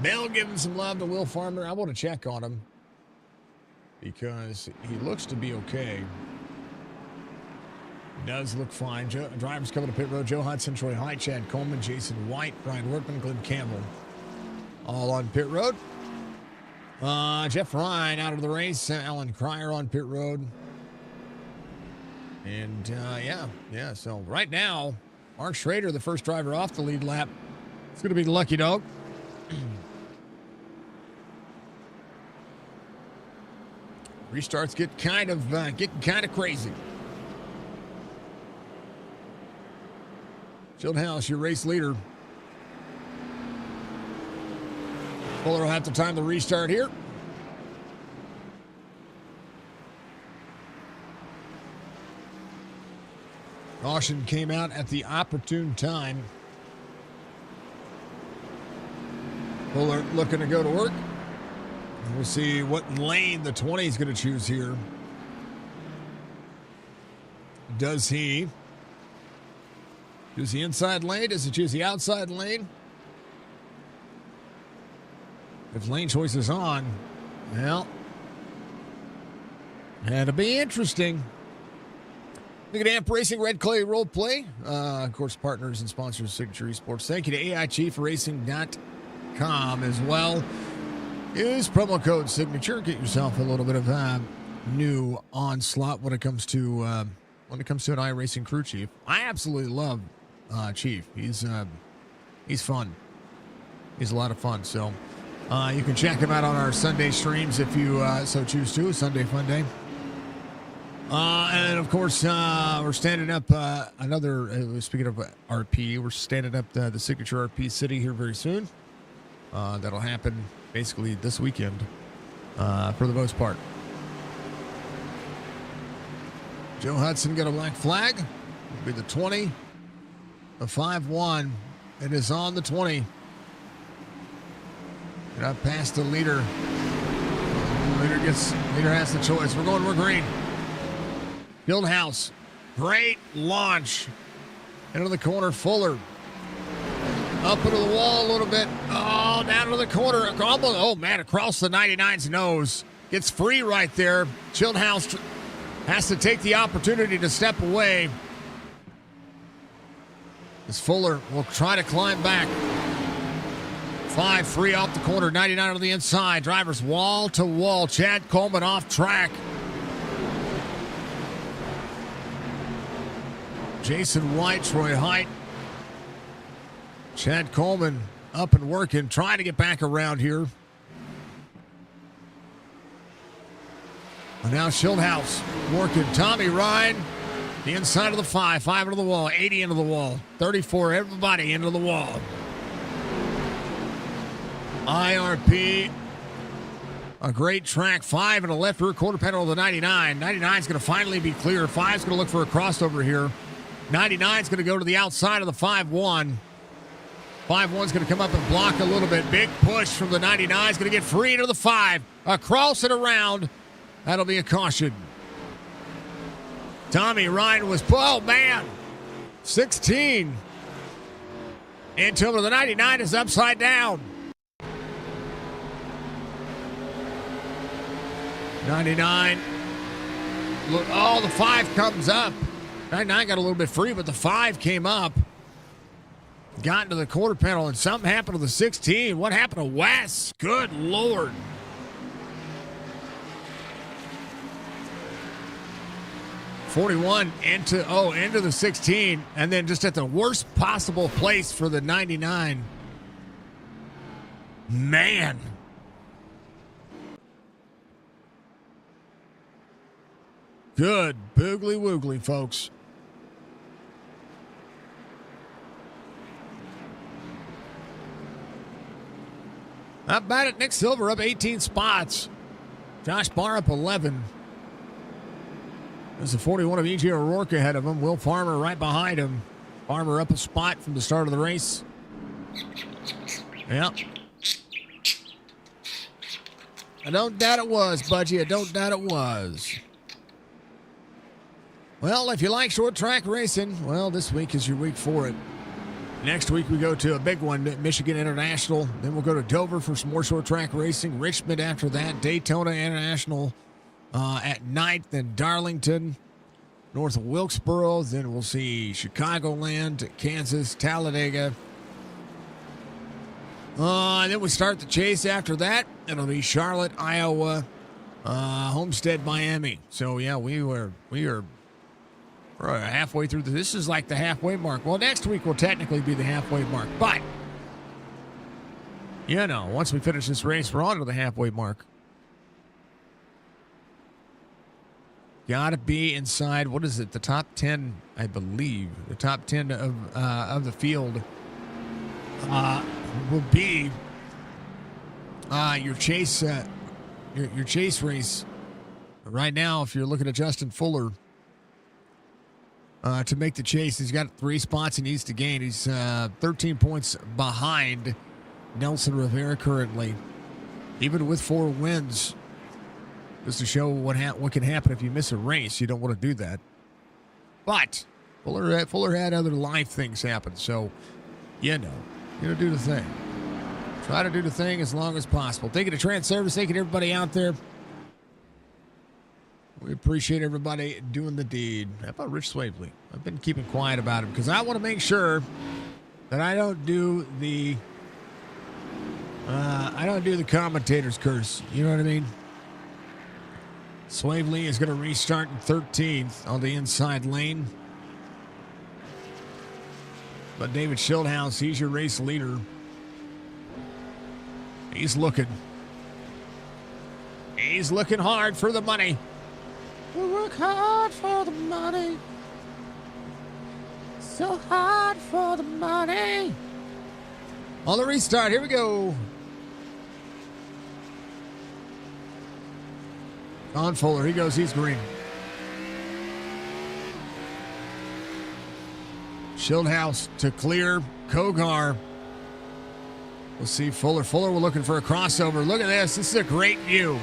Bell giving some love to Will Farmer. I want to check on him because he looks to be okay. He does look fine. Drivers coming to pit road. Joe Hudson, Troy Height, Chad Coleman, Jason White, Brian Workman, Glenn Campbell. All on pit road. Jeff Ryan out of the race. Alan Cryer on pit road. And, yeah. So right now, Mark Schrader, the first driver off the lead lap. It's going to be the lucky dog. Restarts getting kind of crazy. Schildhouse, your race leader. Fuller will have to time the restart here. Caution came out at the opportune time. Fuller looking to go to work. We'll see what lane the 20 is going to choose here. Does he choose the inside lane? Does he choose the outside lane? If lane choice is on, well, that'll be interesting. Look at Amp Racing, Red Clay Role Play. Of course, partners and sponsors of Signature Esports. Thank you to AI Chief Racing.com as well. Use promo code Signature. Get yourself a little bit of new onslaught when it comes to an iRacing crew chief. I absolutely love Chief. He's fun. He's a lot of fun. So you can check him out on our Sunday streams if you so choose to. Sunday Fun Day. And of course, we're standing up speaking of RP, we're standing up the Signature RP City here very soon. That'll happen basically this weekend for the most part. Joe Hudson got a black flag. It'll be the 20. The 5-1. It is on the 20. And up past the leader. Leader has the choice. We're green. Schildhouse. Great launch. Into the corner. Fuller. Up into the wall a little bit. Oh, down to the corner. Oh, man, across the 99's nose. Gets free right there. Schildhouse has to take the opportunity to step away. As Fuller will try to climb back. 5 free off the corner. 99 on the inside. Drivers wall to wall. Chad Coleman off track. Jason White, Troy Height. Chad Coleman up and working, trying to get back around here. And now Schildhouse working. Tommy Ryan, the inside of the 5 into the wall, 80 into the wall, 34, everybody into the wall. IRP, a great track, 5 in the left rear quarter panel of the 99. 99 is going to finally be clear. 5 is going to look for a crossover here. 99 is going to go to the outside of the 5-1. 5-1's going to come up and block a little bit. Big push from the 99. Is going to get free into the 5. Across and around. That'll be a caution. Tommy Ryan was, oh man, 16. Until the 99 is upside down. 99. Look, oh, the 5 comes up. 99 got a little bit free, but the 5 came up. Got into the quarter panel, and something happened to the 16. What happened to Wes? Good Lord. into the 16, and then just at the worst possible place for the 99. Man. Good boogly woogly, folks. Not bad at Nick Silver, up 18 spots. Josh Barr up 11. There's a 41 of E.J. O'Rourke ahead of him. Will Farmer right behind him. Farmer up a spot from the start of the race. Yep. I don't doubt it was, Budgie. I don't doubt it was. Well, if you like short track racing, well, this week is your week for it. Next week, we go to a big one, Michigan International. Then we'll go to Dover for some more short track racing. Richmond after that. Daytona International at night. Then Darlington, north of Wilkesboro. Then we'll see Chicagoland, Kansas, Talladega. And then we start the chase after that. It'll be Charlotte, Iowa, Homestead, Miami. So, yeah, we're halfway through. This is like the halfway mark. Well, next week will technically be the halfway mark. But, you know, once we finish this race, we're on to the halfway mark. Got to be inside, what is it, the top 10, I believe. The top 10 of the field will be your chase your chase race. Right now, if you're looking at Justin Fuller, to make the chase, he's got 3 spots he needs to gain. He's 13 points behind Nelson Rivera currently, even with 4 wins. Just to show what can happen if you miss a race. You don't want to do that. But Fuller had other life things happen, so you know, do the thing. Try to do the thing as long as possible. Thank you to Transervice. Thank you to everybody out there. We appreciate everybody doing the deed. How about Rich Swavely? I've been keeping quiet about him because I want to make sure that I don't do the commentator's curse. You know what I mean? Swavely is going to restart in 13th on the inside lane. But David Schildhouse, he's your race leader. He's looking hard for the money. We work hard for the money. So hard for the money. On the restart, here we go. On Fuller, he goes, he's green. Schildhouse to clear. Kogar. We'll see Fuller. Fuller, we're looking for a crossover. Look at this. This is a great view.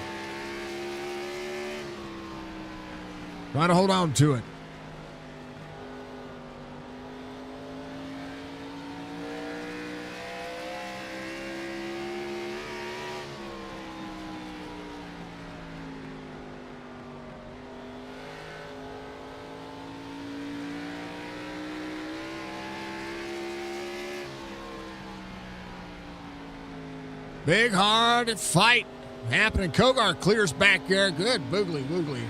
Try to hold on to it. Big hard fight happening. Kogar clears back there. Good boogly woogly.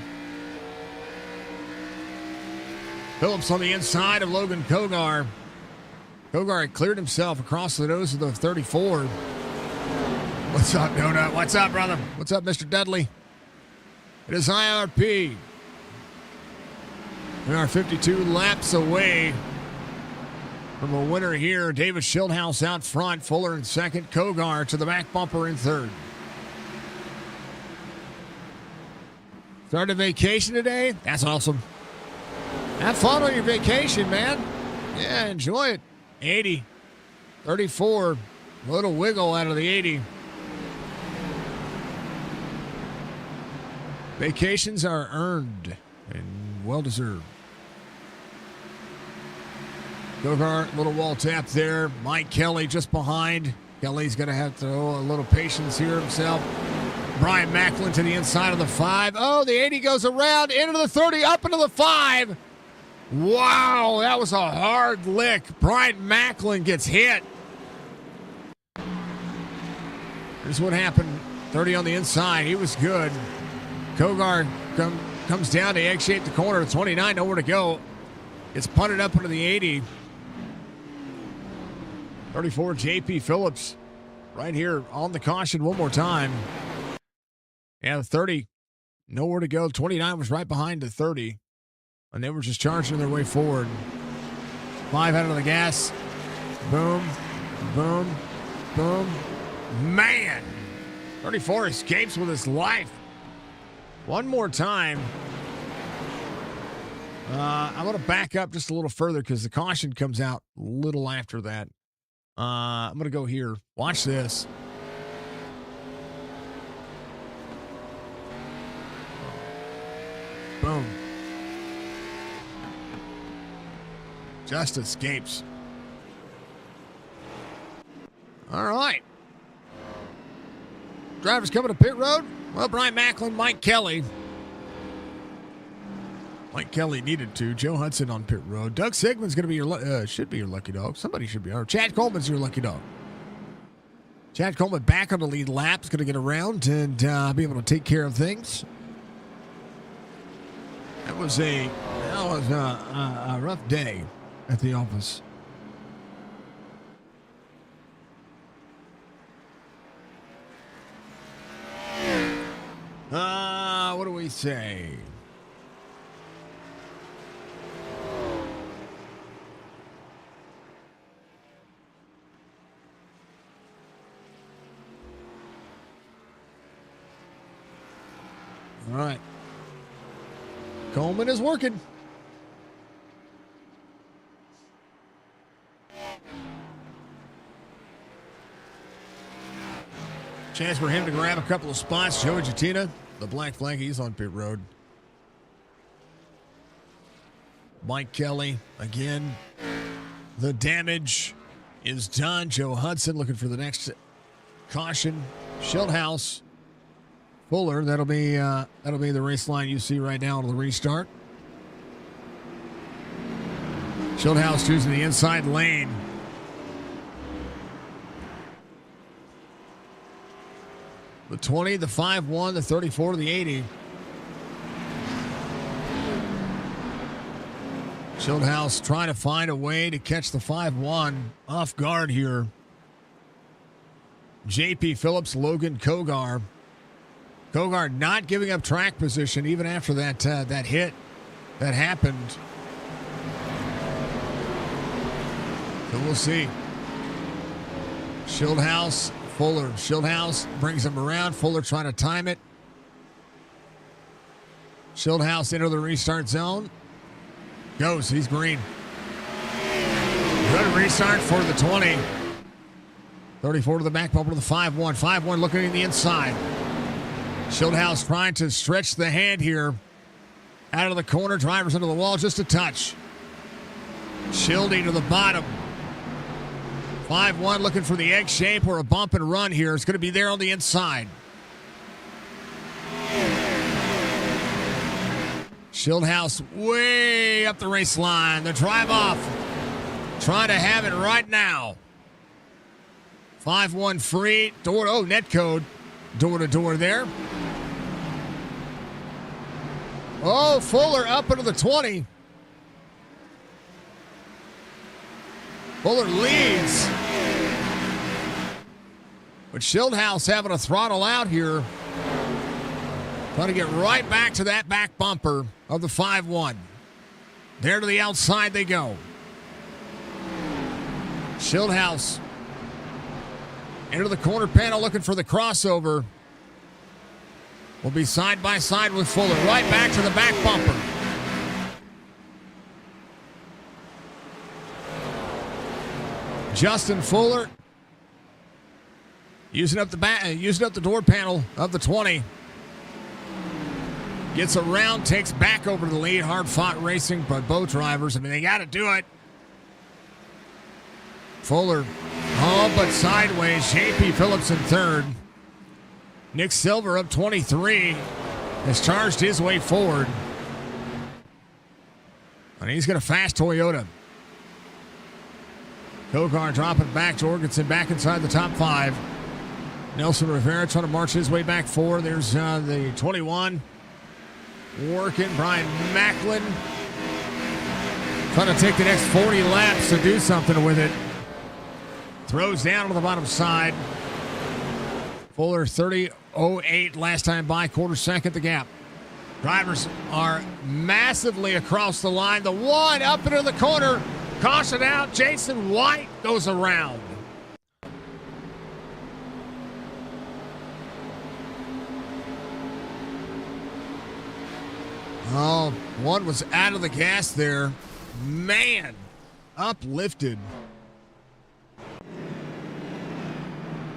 Phillips on the inside of Logan Kogar. Kogar had cleared himself across the nose of the 34. What's up, Donut? What's up, brother? What's up, Mr. Dudley? It is IRP. We are 52 laps away from a winner here. David Schildhouse out front. Fuller in second. Kogar to the back bumper in third. Started vacation today? That's awesome. Have fun on your vacation, man. Yeah, enjoy it. 80. 34. A little wiggle out of the 80. Vacations are earned. And well-deserved. Gogart, little wall tap there. Mike Kelly just behind. Kelly's going to have to throw a little patience here himself. Brian Macklin to the inside of the 5. Oh, the 80 goes around into the 30, up into the 5. Wow, that was a hard lick. Brian Macklin gets hit. Here's what happened. 30 on the inside. He was good. Kogar comes down to egg-shape the corner. 29, nowhere to go. It's punted up into the 80. 34, J.P. Phillips right here on the caution one more time. Yeah, the 30, nowhere to go. 29 was right behind the 30. And they were just charging their way forward. 5 out of the gas. Boom, boom, boom. Man, 34 escapes with his life. One more time. I'm going to back up just a little further because the caution comes out a little after that. I'm going to go here. Watch this. Boom. Just escapes. All right. Drivers coming to pit road. Well, Brian Macklin, Mike Kelly. Mike Kelly needed to. Joe Hudson on pit road. Doug Sigmund's going to be your, should be your lucky dog. Somebody should be. Or Chad Coleman's your lucky dog. Chad Coleman back on the lead lap. Is going to get around and be able to take care of things. That was a rough day at the office. What do we say? All right. Coleman is working. Chance for him to grab a couple of spots. Joey Jatina, the black flag, he's on pit road. Mike Kelly, again. The damage is done. Joe Hudson looking for the next caution. Schildhouse, Fuller, that'll be the race line you see right now on the restart. Schildhouse choosing the inside lane. The 20, the 5-1, the 34, the 80. Schildhouse trying to find a way to catch the 5-1 off guard here. J.P. Phillips, Logan Kogar. Kogar not giving up track position even after that hit that happened. So we'll see. Schildhouse, Fuller. Schildhouse brings him around. Fuller trying to time it. Schildhouse into the restart zone. Goes. He's green. Good restart for the 20. 34 to the back bumper to the 5-1. 5-1 looking in the inside. Schildhouse trying to stretch the hand here. Out of the corner. Drivers into the wall. Just a touch. Schildy to the bottom. 5-1 looking for the egg shape or a bump and run here. It's going to be there on the inside. Schildhouse way up the race line. The drive off. Trying to have it right now. 5-1 free. Door. Oh, net code. Door to door there. Oh, Fuller up into the 20. Fuller leads. But Schildhouse having a throttle out here. Trying to get right back to that back bumper of the 5-1. There to the outside they go. Schildhouse into the corner panel looking for the crossover. Will be side by side with Fuller. Right back to the back bumper. Justin Fuller using up the door panel of the 20. Gets around, takes back over the lead. Hard-fought racing by both drivers. I mean, they got to do it. Fuller, but sideways. JP Phillips in third. Nick Silver up 23. Has charged his way forward. And he's got a fast Toyota. Kogar dropping back. Jorgensen back inside the top 5. Nelson Rivera trying to march his way back 4. There's the 21. Working. Brian Macklin trying to take the next 40 laps to do something with it. Throws down on the bottom side. Fuller 30.08 last time by, quarter second the gap. Drivers are massively across the line. The one up into the corner. Caution out. Jason White goes around. Oh, one was out of the gas there. Man, uplifted.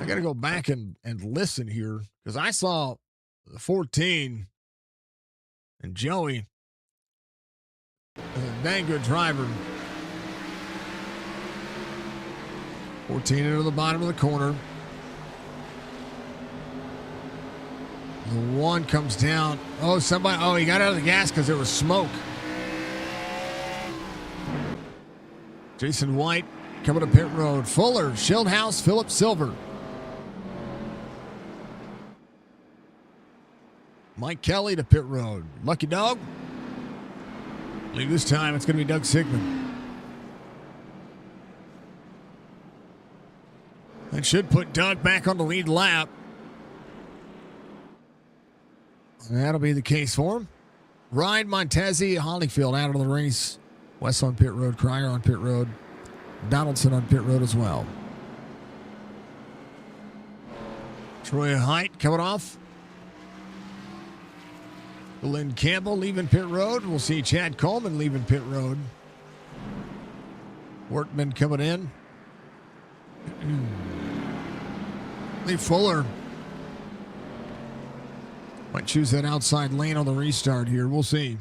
I got to go back and listen here because I saw the 14 and Joey is a dang good driver. 14 into the bottom of the corner. The one comes down. Oh, he got out of the gas because there was smoke. Jason White coming to pit road. Fuller, Schildhouse, Philip Silver. Mike Kelly to pit road. Lucky Dog. I think this time it's going to be Doug Sigmund. That should put Doug back on the lead lap. That'll be the case for him. Ryan Montezi, Hollyfield out of the race. West on pit road, Cryer on pit road. Donaldson on pit road as well. Troy Height coming off. Lynn Campbell leaving pit road. We'll see Chad Coleman leaving pit road. Workman coming in. Lee Fuller might choose that outside lane on the restart here. We'll see.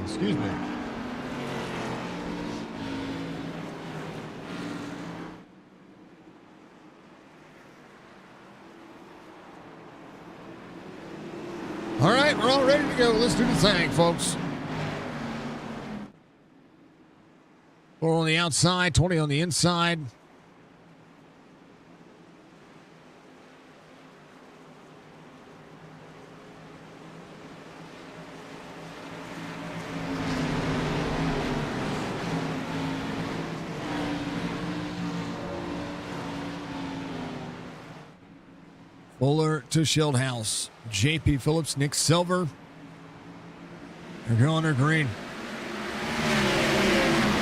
Excuse me. All right, we're all ready to go. Let's do the thing, folks. 4 on the outside, 20 on the inside. Fuller to Schildhouse. JP Phillips, Nick Silver. They're going to green.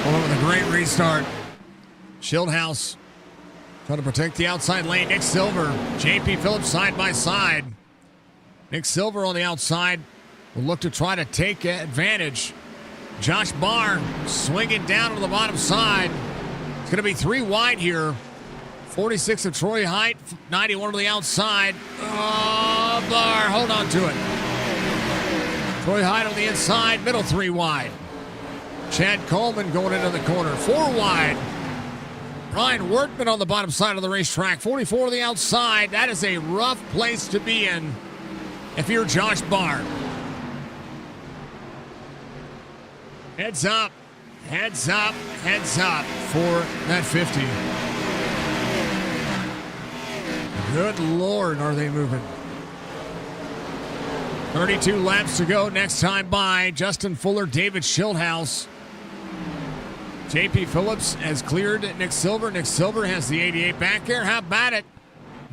Fuller with a great restart. Schildhouse trying to protect the outside lane. Nick Silver, JP Phillips side by side. Nick Silver on the outside will look to try to take advantage. Josh Barr swinging down to the bottom side. It's going to be 3 wide here. 46 of Troy Height, 91 to the outside. Oh, Barr, hold on to it. Troy Height on the inside, middle 3 wide. Chad Coleman going into the corner, 4 wide. Brian Workman on the bottom side of the racetrack, 44 to the outside. That is a rough place to be in if you're Josh Barr. Heads up, heads up, heads up for that 50. Good Lord, are they moving? 32 laps to go. Next time by Justin Fuller, David Schildhouse. JP Phillips has cleared Nick Silver. Nick Silver has the 88 back there. How about it?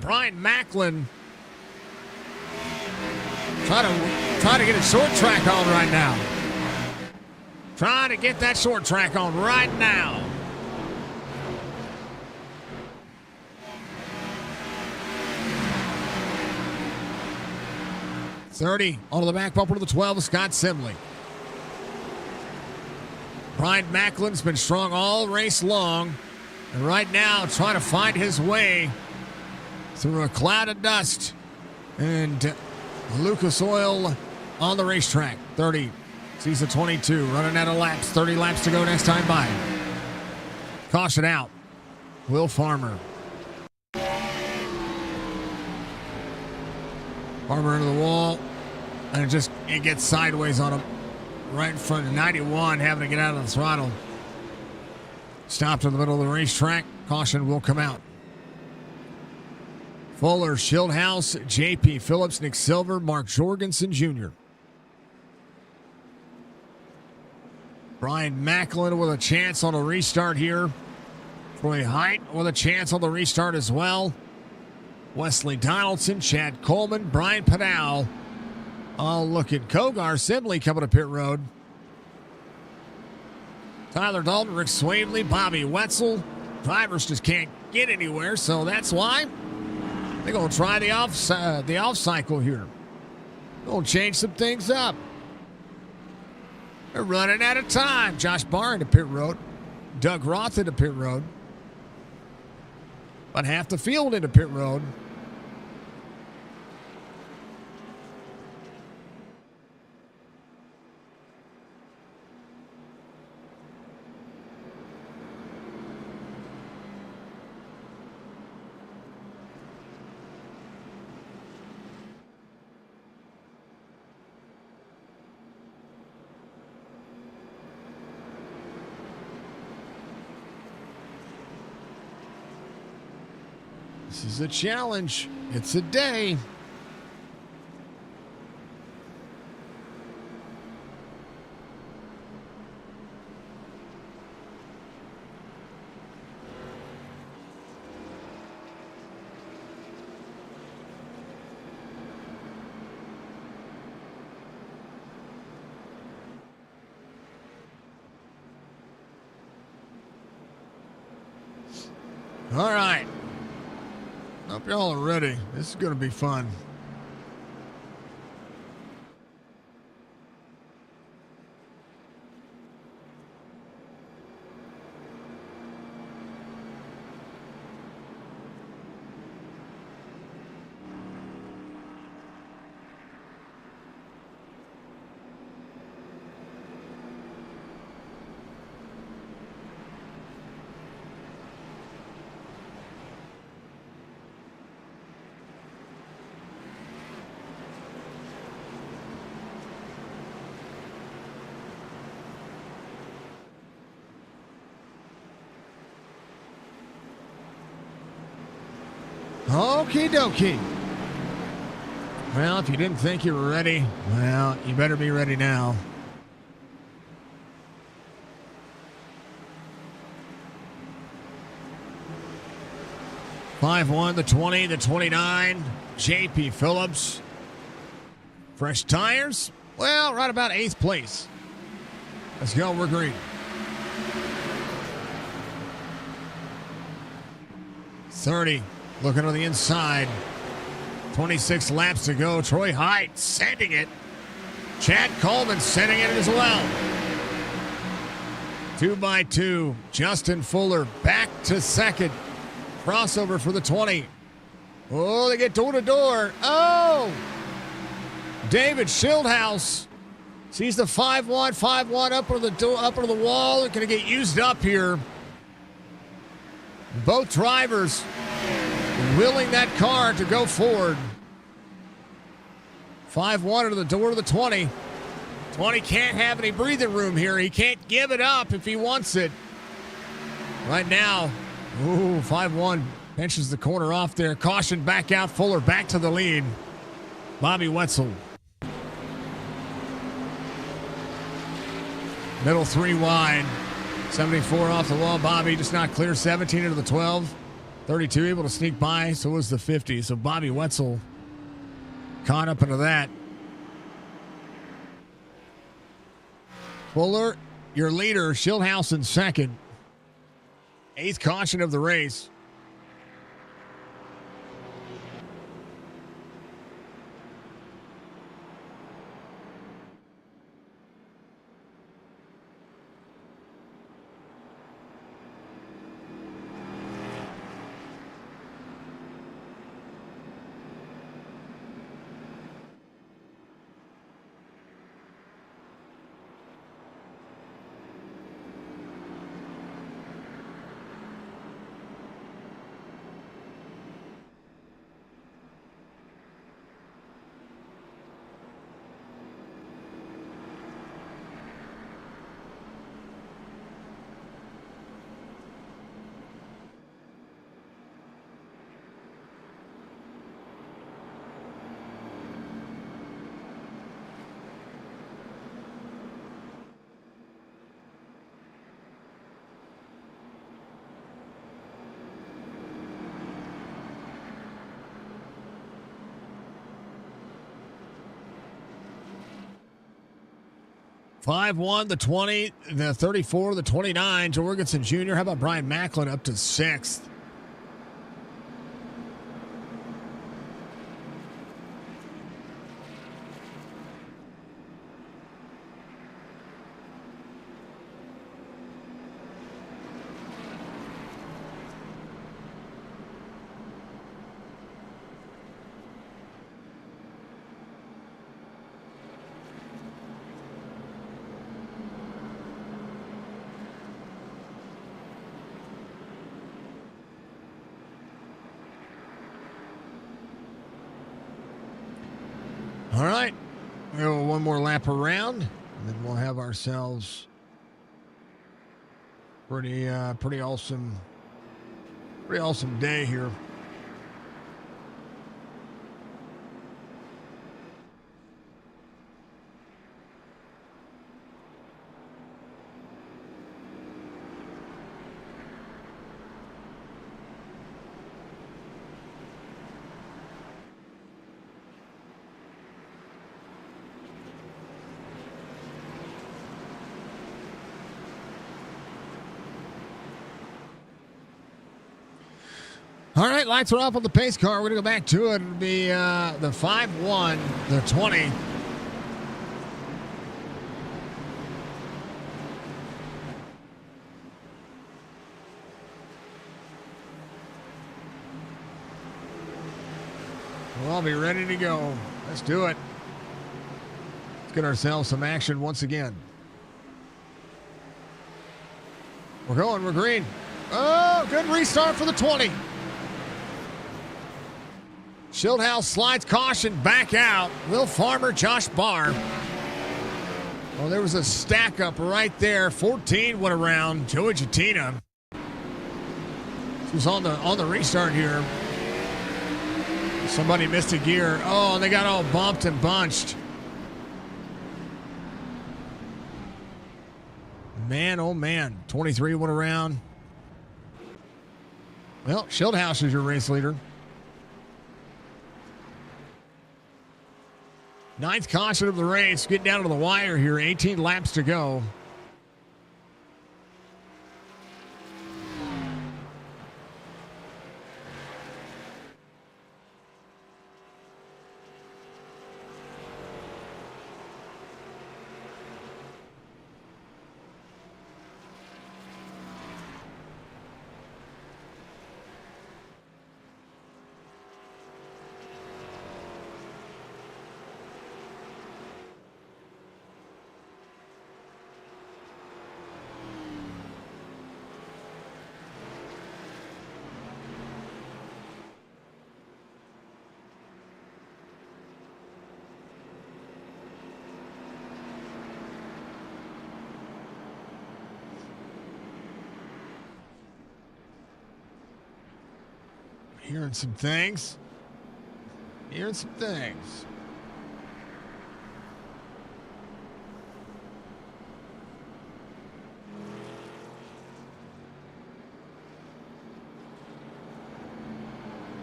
Brian Macklin trying to get a short track on right now. Trying to get that short track on right now. .30 onto the back bumper to the 12 of Scott Simley. Brian Macklin's been strong all race long, and right now trying to find his way through a cloud of dust. And Lucas Oil on the racetrack. 30 sees the 22 running out of laps. 30 laps to go next time by. Caution out. Will Farmer. Farmer into the wall. And it gets sideways on him. Right in front of 91, having to get out of the throttle. Stopped in the middle of the racetrack. Caution will come out. Fuller, Schildhouse, J.P. Phillips, Nick Silver, Mark Jorgensen Jr. Brian Macklin with a chance on a restart here. Troy Height with a chance on the restart as well. Wesley Donaldson, Chad Coleman, Brian Padal. Oh, look at Kogar Sibley coming to pit road. Tyler Dalton, Rick Swavely, Bobby Wetzel. Drivers just can't get anywhere, so that's why they're going to try the off cycle here. Going to change some things up. They're running out of time. Josh Barr into pit road. Doug Roth into pit road. About half the field into pit road. This is a challenge. It's a day. All right. Hope y'all are ready. This is going to be fun. Okie dokie. Well, if you didn't think you were ready, well, you better be ready now. .51, the 20, the 29. J.P. Phillips. Fresh tires. Well, right about 8th place. Let's go. We're green. 30. Looking on the inside. 26 laps to go. Troy Height sending it. Chad Coleman sending it as well. 2x2. Justin Fuller back to second. Crossover for the 20. Oh, they get door to door. Oh! David Schildhouse sees the 5-1, 5-1 up on the wall. They're going to get used up here. Both drivers willing that car to go forward. 5-1 to the door to the 20. 20 can't have any breathing room here. He can't give it up if he wants it. Right now, 5-1 pinches the corner off there. Caution back out. Fuller back to the lead. Bobby Wetzel. Middle 3 wide. 74 off the wall. Bobby just not clear. 17 into the 12. 32 able to sneak by. So was the 50. So Bobby Wetzel caught up into that. Fuller, your leader. Schildhouse in second. 8th caution of the race. Five one, the 20, the 34, the 29. Jorgensen Jr. How about Brian Macklin up to 6th? All right, we'll go one more lap around, and then we'll have ourselves pretty awesome day here. All right, lights are off on the pace car. We're going to go back to it. It'll be the 5-1, the 20. We'll all be ready to go. Let's do it. Let's get ourselves some action once again. We're going. We're green. Oh, good restart for the 20. Schildhouse slides caution back out. Will Farmer, Josh Barr. Oh, there was a stack up right there. 14 went around. Joey Jatina. She was on the restart here. Somebody missed a gear. Oh, and they got all bumped and bunched. Man, oh man. 23 went around. Well, Schildhouse is your race leader. 9th caution of the race. Getting down to the wire here. 18 laps to go. Hearing some things.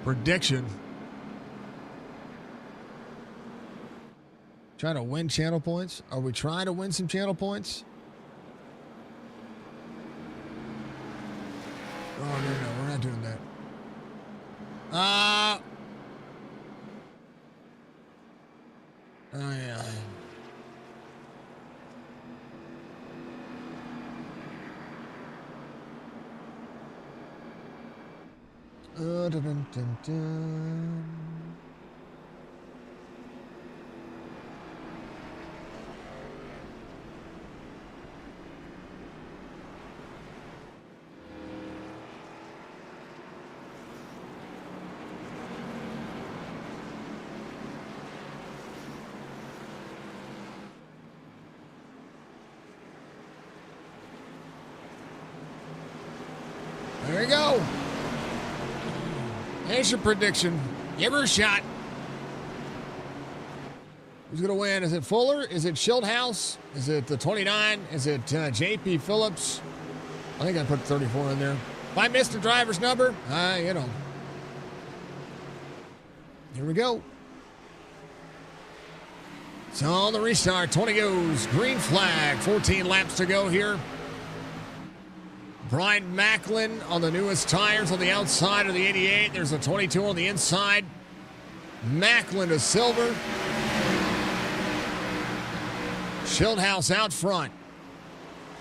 Prediction. Trying to win channel points? Are we trying to win some channel points? Oh, no, we're not doing that. Oh, yeah. Dun, dun, dun, dun. There you go. There's your prediction. Give her a shot. Who's going to win? Is it Fuller? Is it Schildhouse? Is it the 29? Is it JP Phillips? I think I put 34 in there. If I missed the driver's number, you know. Here we go. So on the restart, 20 goes. Green flag. 14 laps to go here. Brian Macklin on the newest tires on the outside of the 88. There's a 22 on the inside. Macklin to silver. Schildhouse out front.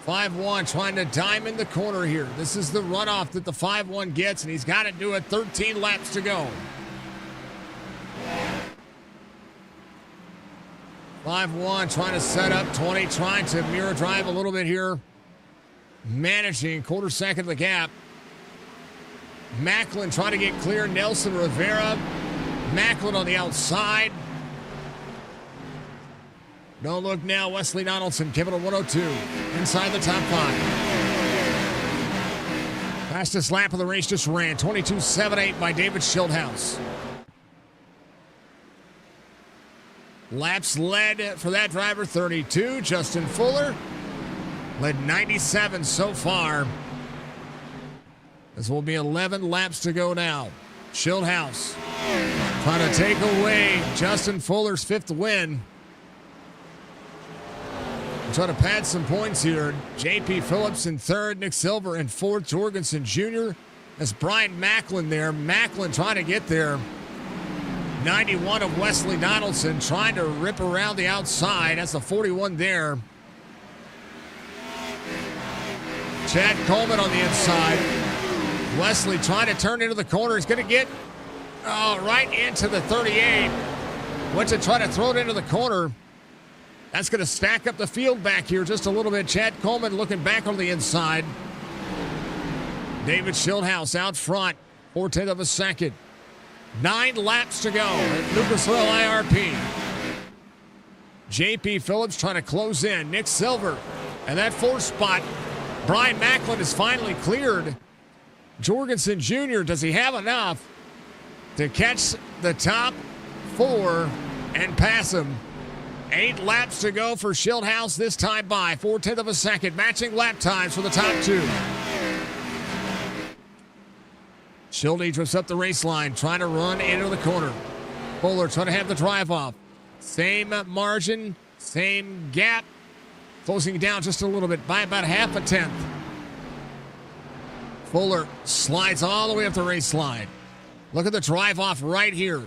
5-1 trying to diamond the corner here. This is the runoff that the 5-1 gets, and he's got to do it. 13 laps to go. 5-1 trying to set up. 20 trying to mirror drive a little bit here. Managing quarter second of the gap. Macklin trying to get clear. Nelson Rivera. Macklin on the outside. Don't look now. Wesley Donaldson, Capital 102. Inside the top 5. Fastest lap of the race just ran. 22.78 by David Schildhouse. Laps led for that driver, 32. Justin Fuller led 97 so far. This will be 11 laps to go now. Schildhouse trying to take away Justin Fuller's 5th win. Trying to pad some points here. JP Phillips in 3rd, Nick Silver in 4th, Jorgensen Jr. That's Brian Macklin there. Macklin trying to get there. 91 of Wesley Donaldson trying to rip around the outside. That's the 41 there. Chad Coleman on the inside. Wesley trying to turn into the corner. He's going to get right into the 38. Went to try to throw it into the corner. That's going to stack up the field back here just a little bit. Chad Coleman looking back on the inside. David Schildhouse out front. 4/10 of a second. 9 laps to go at Lucas Oil IRP. JP Phillips trying to close in. Nick Silver. And that 4th spot. Brian Macklin is finally cleared. Jorgensen Jr., does he have enough to catch the top 4 and pass him? 8 laps to go for Schildhouse this time by. 4/10 of a second. Matching lap times for the top 2. Schildy drifts up the race line, trying to run into the corner. Fuller trying to have the drive off. Same margin, same gap. Closing down just a little bit by about 1/2 tenth. Fuller slides all the way up the race line. Look at the drive off right here.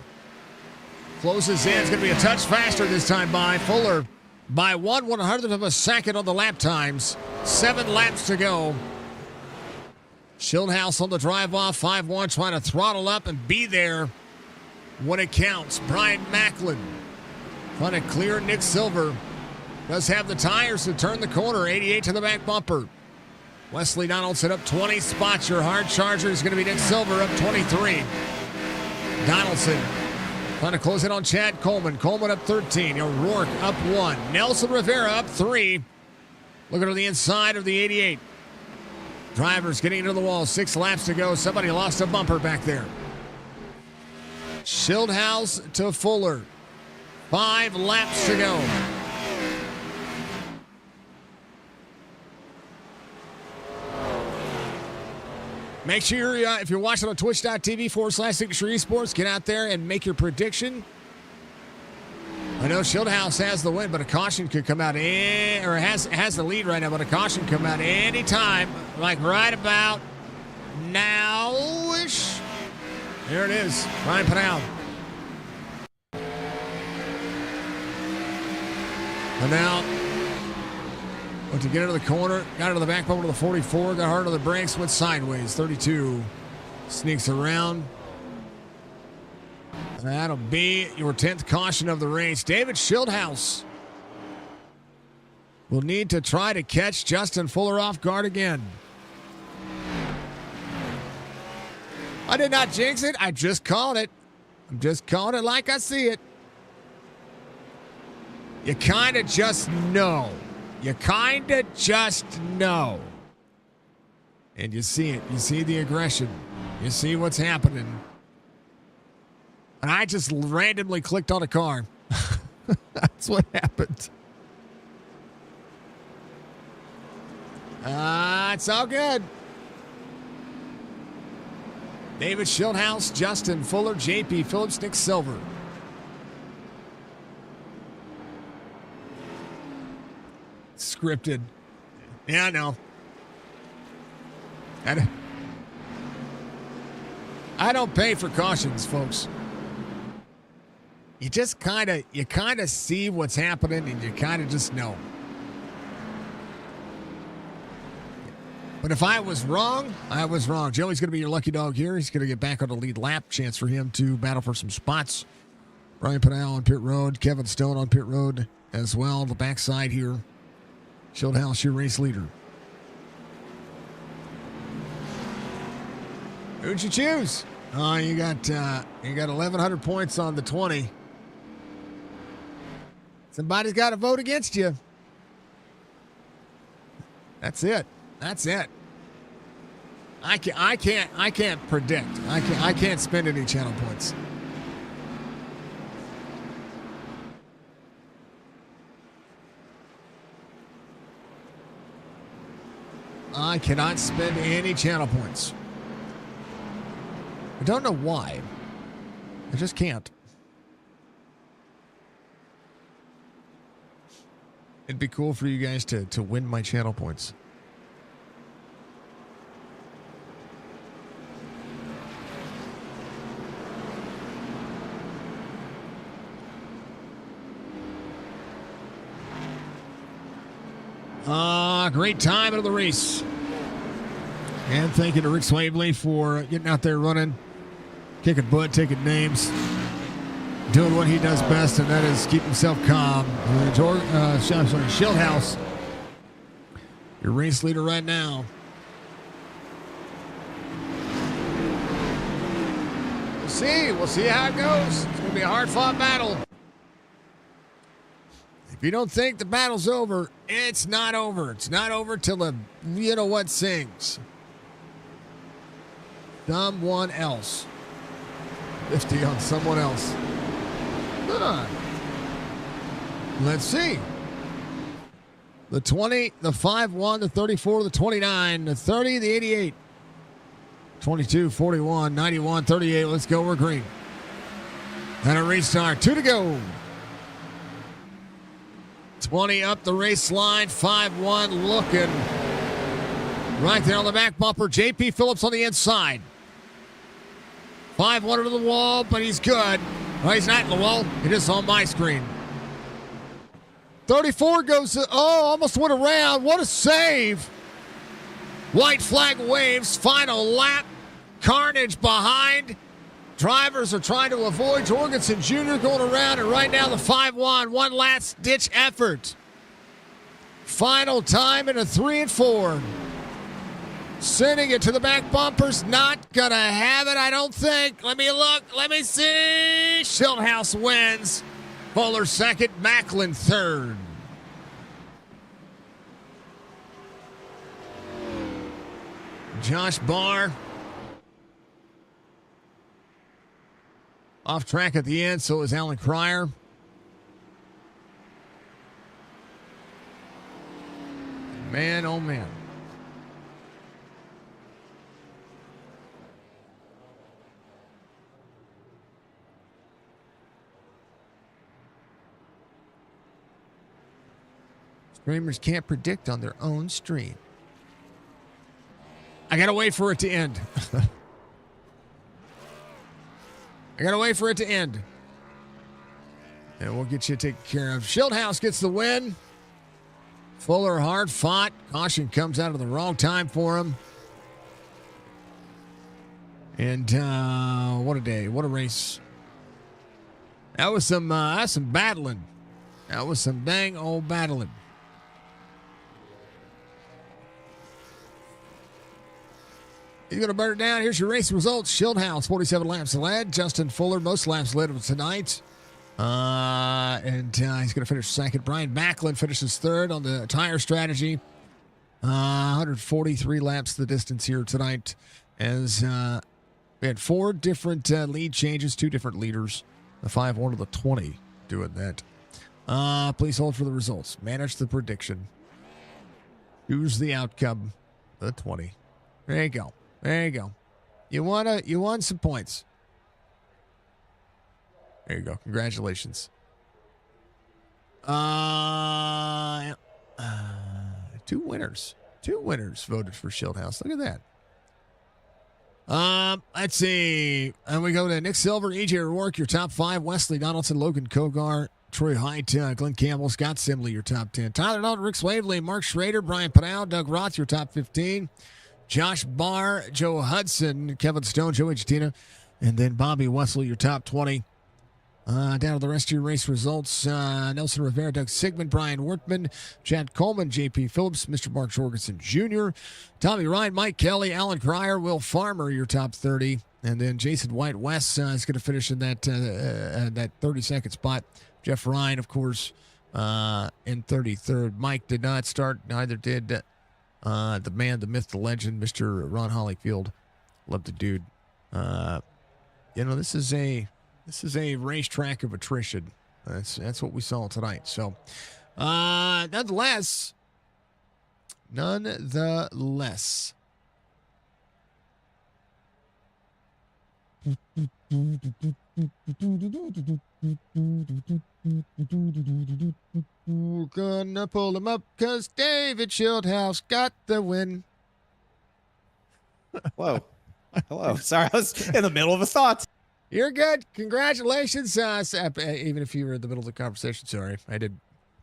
Closes in. It's going to be a touch faster this time by Fuller by 1/100th of a second on the lap times. 7 laps to go. Schildhouse on the drive off. 5-1 trying to throttle up and be there when it counts. Brian Macklin trying to clear Nick Silver. Does have the tires to turn the corner. 88 to the back bumper. Wesley Donaldson up 20 spots. Your hard charger is going to be Nick Silver up 23. Donaldson trying to close in on Chad Coleman. Coleman up 13. O'Rourke up 1. Nelson Rivera up 3. Looking to the inside of the 88. Drivers getting into the wall. 6 laps to go. Somebody lost a bumper back there. Schildhouse to Fuller. 5 laps to go. Make sure if you're watching on twitch.tv/Signature Esports, get out there and make your prediction. I know Shieldhouse has the win, but a caution could come out, or has the lead right now, but a caution come out any time, like right about now-ish. There it is, Ryan Pinal. And now, to get into the corner, got into the back bumper to the 44, got hard on the brakes, went sideways. 32 sneaks around. And that'll be your 10th caution of the race. David Shieldhouse will need to try to catch Justin Fuller off guard again. I did not jinx it. I just called it. I'm just calling it like I see it. You kind of just know. You kind of just know. And you see it. You see the aggression. You see what's happening. And I just randomly clicked on a car. That's what happened. It's all good. David Shieldhouse, Justin Fuller, JP Phillips, Nick Silver. Scripted. Yeah, I know. I don't pay for cautions, folks. You just kind of see what's happening, and you kind of just know. But if I was wrong, I was wrong. Joey's going to be your lucky dog here. He's going to get back on the lead lap. Chance for him to battle for some spots. Brian Pinal on pit road. Kevin Stone on pit road as well. The backside here. Shieldhouse, your race leader. Who'd you choose? Oh, you got 1,100 points on the 20. Somebody's got to vote against you. That's it. That's it. I can't predict. I can't spend any channel points. I cannot spend any channel points. I don't know why. I just can't. It'd be cool for you guys to win my channel points. Great time of the race. And thank you to Rick Swavely for getting out there running, kicking butt, taking names, doing what he does best, and that is keep himself calm. Shieldhouse, your race leader right now. We'll see how it goes. It's going to be a hard-fought battle. If you don't think the battle's over, it's not over. It's not over till the you-know-what sings. Someone else. 50 on someone else. Let's see. The 20, the 5-1, the 34, the 29, the 30, the 88. 22, 41, 91, 38. Let's go. We're green. And a restart. 2 to go. 20 up the race line. 5-1 looking right there on the back bumper. JP Phillips on the inside. 5-1 to the wall, but he's good. Well, he's not in the wall. It is on my screen. 34 goes to, almost went around. What a save. White flag waves. Final lap. Carnage behind. Drivers are trying to avoid Jorgensen Jr. going around, and right now the 5-1, one last ditch effort. Final time in a 3 and 4. Sending it to the back bumpers. Not gonna have it, I don't think. Let me look. Let me see. Shieldhouse wins. Fuller second. Macklin third. Josh Barr off track at the end, so is Alan Cryer. Man, oh man. Streamers can't predict on their own stream. I gotta wait for it to end. I gotta wait for it to end. And we'll get you taken care of. Schildhouse gets the win. Fuller hard fought. Caution comes out at the wrong time for him. And what a day. What a race. That was some battling. That was some dang old battling. He's going to burn it down. Here's your race results. Schildhouse, 47 laps led. Justin Fuller, most laps led of tonight. And he's going to finish second. Brian Backlund finishes third on the tire strategy. 143 laps the distance here tonight. As we had 4 different lead changes, 2 different leaders. The 5-1 to the 20 doing that. Please hold for the results. Manage the prediction. Choose the outcome. The 20. There you go. There you go. You won some points. There you go. Congratulations. 2 winners. 2 winners voted for Schildhouse. Look at that. Let's see. And we go to Nick Silver, EJ O'Rourke, your top 5. Wesley Donaldson, Logan Kogar, Troy Height, Glenn Campbell, Scott Simley, your top 10. Tyler Dalton, Rick Swavely, Mark Schrader, Brian Padal, Doug Roth, your top 15. Josh Barr, Joe Hudson, Kevin Stone, Joey Chatina, and then Bobby Wessel, your top 20. Down to the rest of your race results. Nelson Rivera, Doug Sigmund, Brian Wortman, Chad Coleman, J.P. Phillips, Mr. Mark Jorgensen Jr., Tommy Ryan, Mike Kelly, Alan Cryer, Will Farmer, your top 30. And then Jason White West is going to finish in that 32nd spot. Jeff Ryan, of course, in 33rd. Mike did not start. Neither did the man, the myth, the legend, Mr. Ron Hollyfield. Love the dude. This is a racetrack of attrition. That's what we saw tonight. So, nonetheless. We're gonna pull him up because David Schildhouse got the win. Whoa. Hello. Sorry, I was in the middle of a thought. You're good. Congratulations. Even if you were in the middle of the conversation, sorry.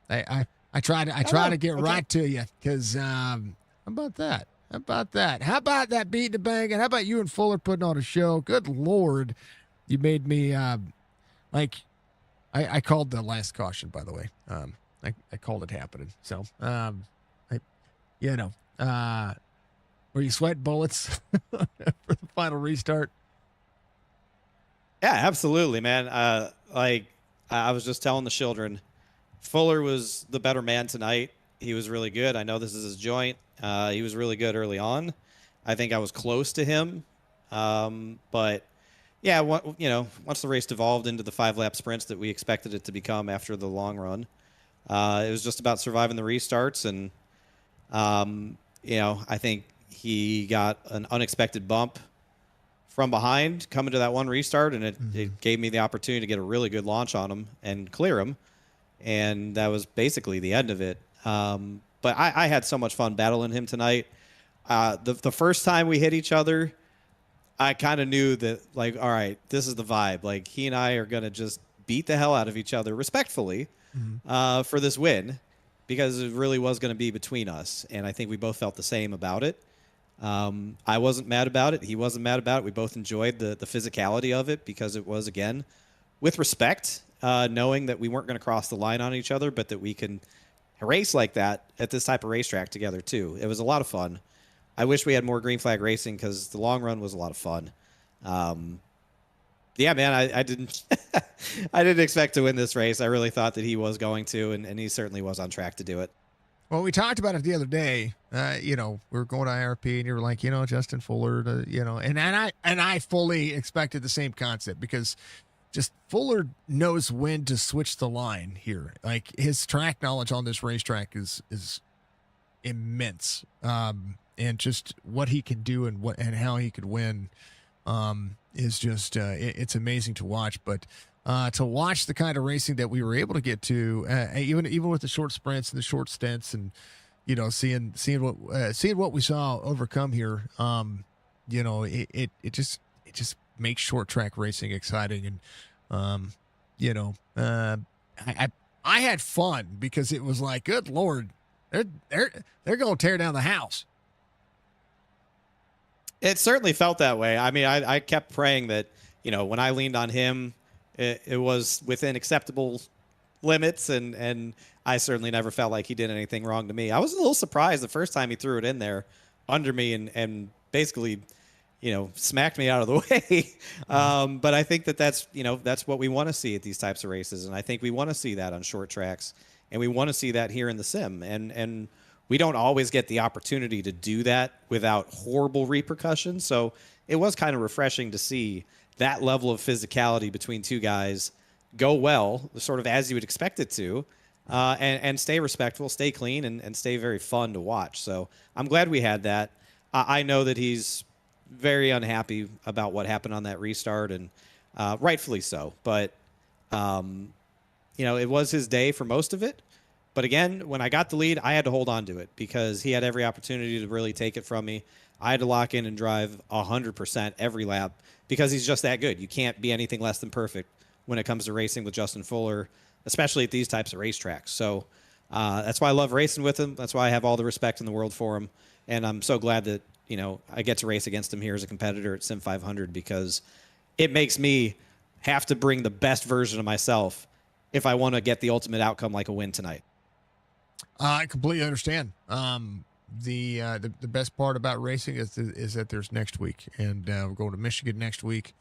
I tried to get right to you because how about that? How about that? How about that beating the bang? And how about you and Fuller putting on a show? Good Lord. You made me I called the last caution, by the way. I called it happening. So were you sweating bullets for the final restart? Yeah, absolutely, man. I was just telling the children, Fuller was the better man tonight. He was really good. I know this is his joint. He was really good early on. I think I was close to him. But yeah, once the race devolved into the 5-lap sprints that we expected it to become after the long run, it was just about surviving the restarts. And, I think he got an unexpected bump from behind coming to that one restart, and it gave me the opportunity to get a really good launch on him and clear him. And that was basically the end of it. But I had so much fun battling him tonight. The first time we hit each other, I kind of knew that, all right, this is the vibe. He and I are going to just beat the hell out of each other respectfully for this win, because it really was going to be between us. And I think we both felt the same about it. I wasn't mad about it. He wasn't mad about it. We both enjoyed the physicality of it, because it was, again, with respect, knowing that we weren't going to cross the line on each other, but that we can race like that at this type of racetrack together too. It was a lot of fun. I wish we had more green flag racing, because the long run was a lot of fun. Yeah, man, I didn't I didn't expect to win this race. I really thought that he was going to, and he certainly was on track to do it. Well, we talked about it the other day. We were going to IRP, and you were like, Justin Fuller, and I fully expected the same concept, because just Fuller knows when to switch the line here. His track knowledge on this racetrack is immense. And just what he can do and how he could win is just it's amazing to watch. But to watch the kind of racing that we were able to get to, even with the short sprints and the short stints, and seeing what we saw overcome here. It just makes short track racing exciting, and you know, uh, I had fun because it was like, good Lord, they're going to tear down the house. It certainly felt that way. I mean, I kept praying that, when I leaned on him, it was within acceptable limits, and I certainly never felt like he did anything wrong to me. I was a little surprised the first time he threw it in there under me and basically, smacked me out of the way. But I think that's what we want to see at these types of races, and I think we want to see that on short tracks, and we want to see that here in the sim, and we don't always get the opportunity to do that without horrible repercussions. So it was kind of refreshing to see that level of physicality between two guys go well, sort of as you would expect it to, and stay respectful, stay clean, and stay very fun to watch. So I'm glad we had that. I know that he's very unhappy about what happened on that restart, and rightfully so. But, it was his day for most of it. But again, when I got the lead, I had to hold on to it because he had every opportunity to really take it from me. I had to lock in and drive 100% every lap because he's just that good. You can't be anything less than perfect when it comes to racing with Justin Fuller, especially at these types of racetracks. So that's why I love racing with him. That's why I have all the respect in the world for him. And I'm so glad that, I get to race against him here as a competitor at Sim500 because it makes me have to bring the best version of myself if I want to get the ultimate outcome like a win tonight. I completely understand. The best part about racing is that there's next week, and we're going to Michigan next week.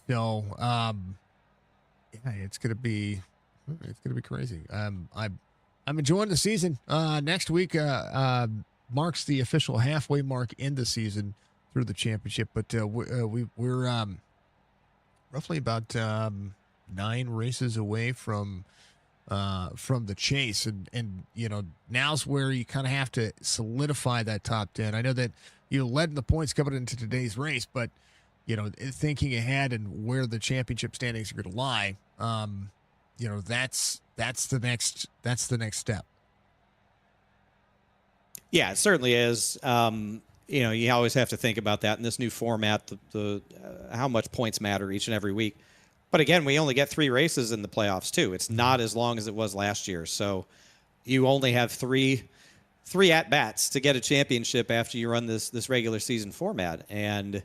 So, it's gonna be crazy. I'm enjoying the season. Next week marks the official halfway mark in the season through the championship, but we're roughly about 9 races away from the chase, and now's where you kind of have to solidify that top 10. I know that you led in the points coming into today's race, but thinking ahead and where the championship standings are going to lie, that's the next step. Yeah, it certainly is. You always have to think about that in this new format, the how much points matter each and every week. But again, we only get 3 races in the playoffs too. It's not as long as it was last year. So you only have three at-bats to get a championship after you run this regular season format. And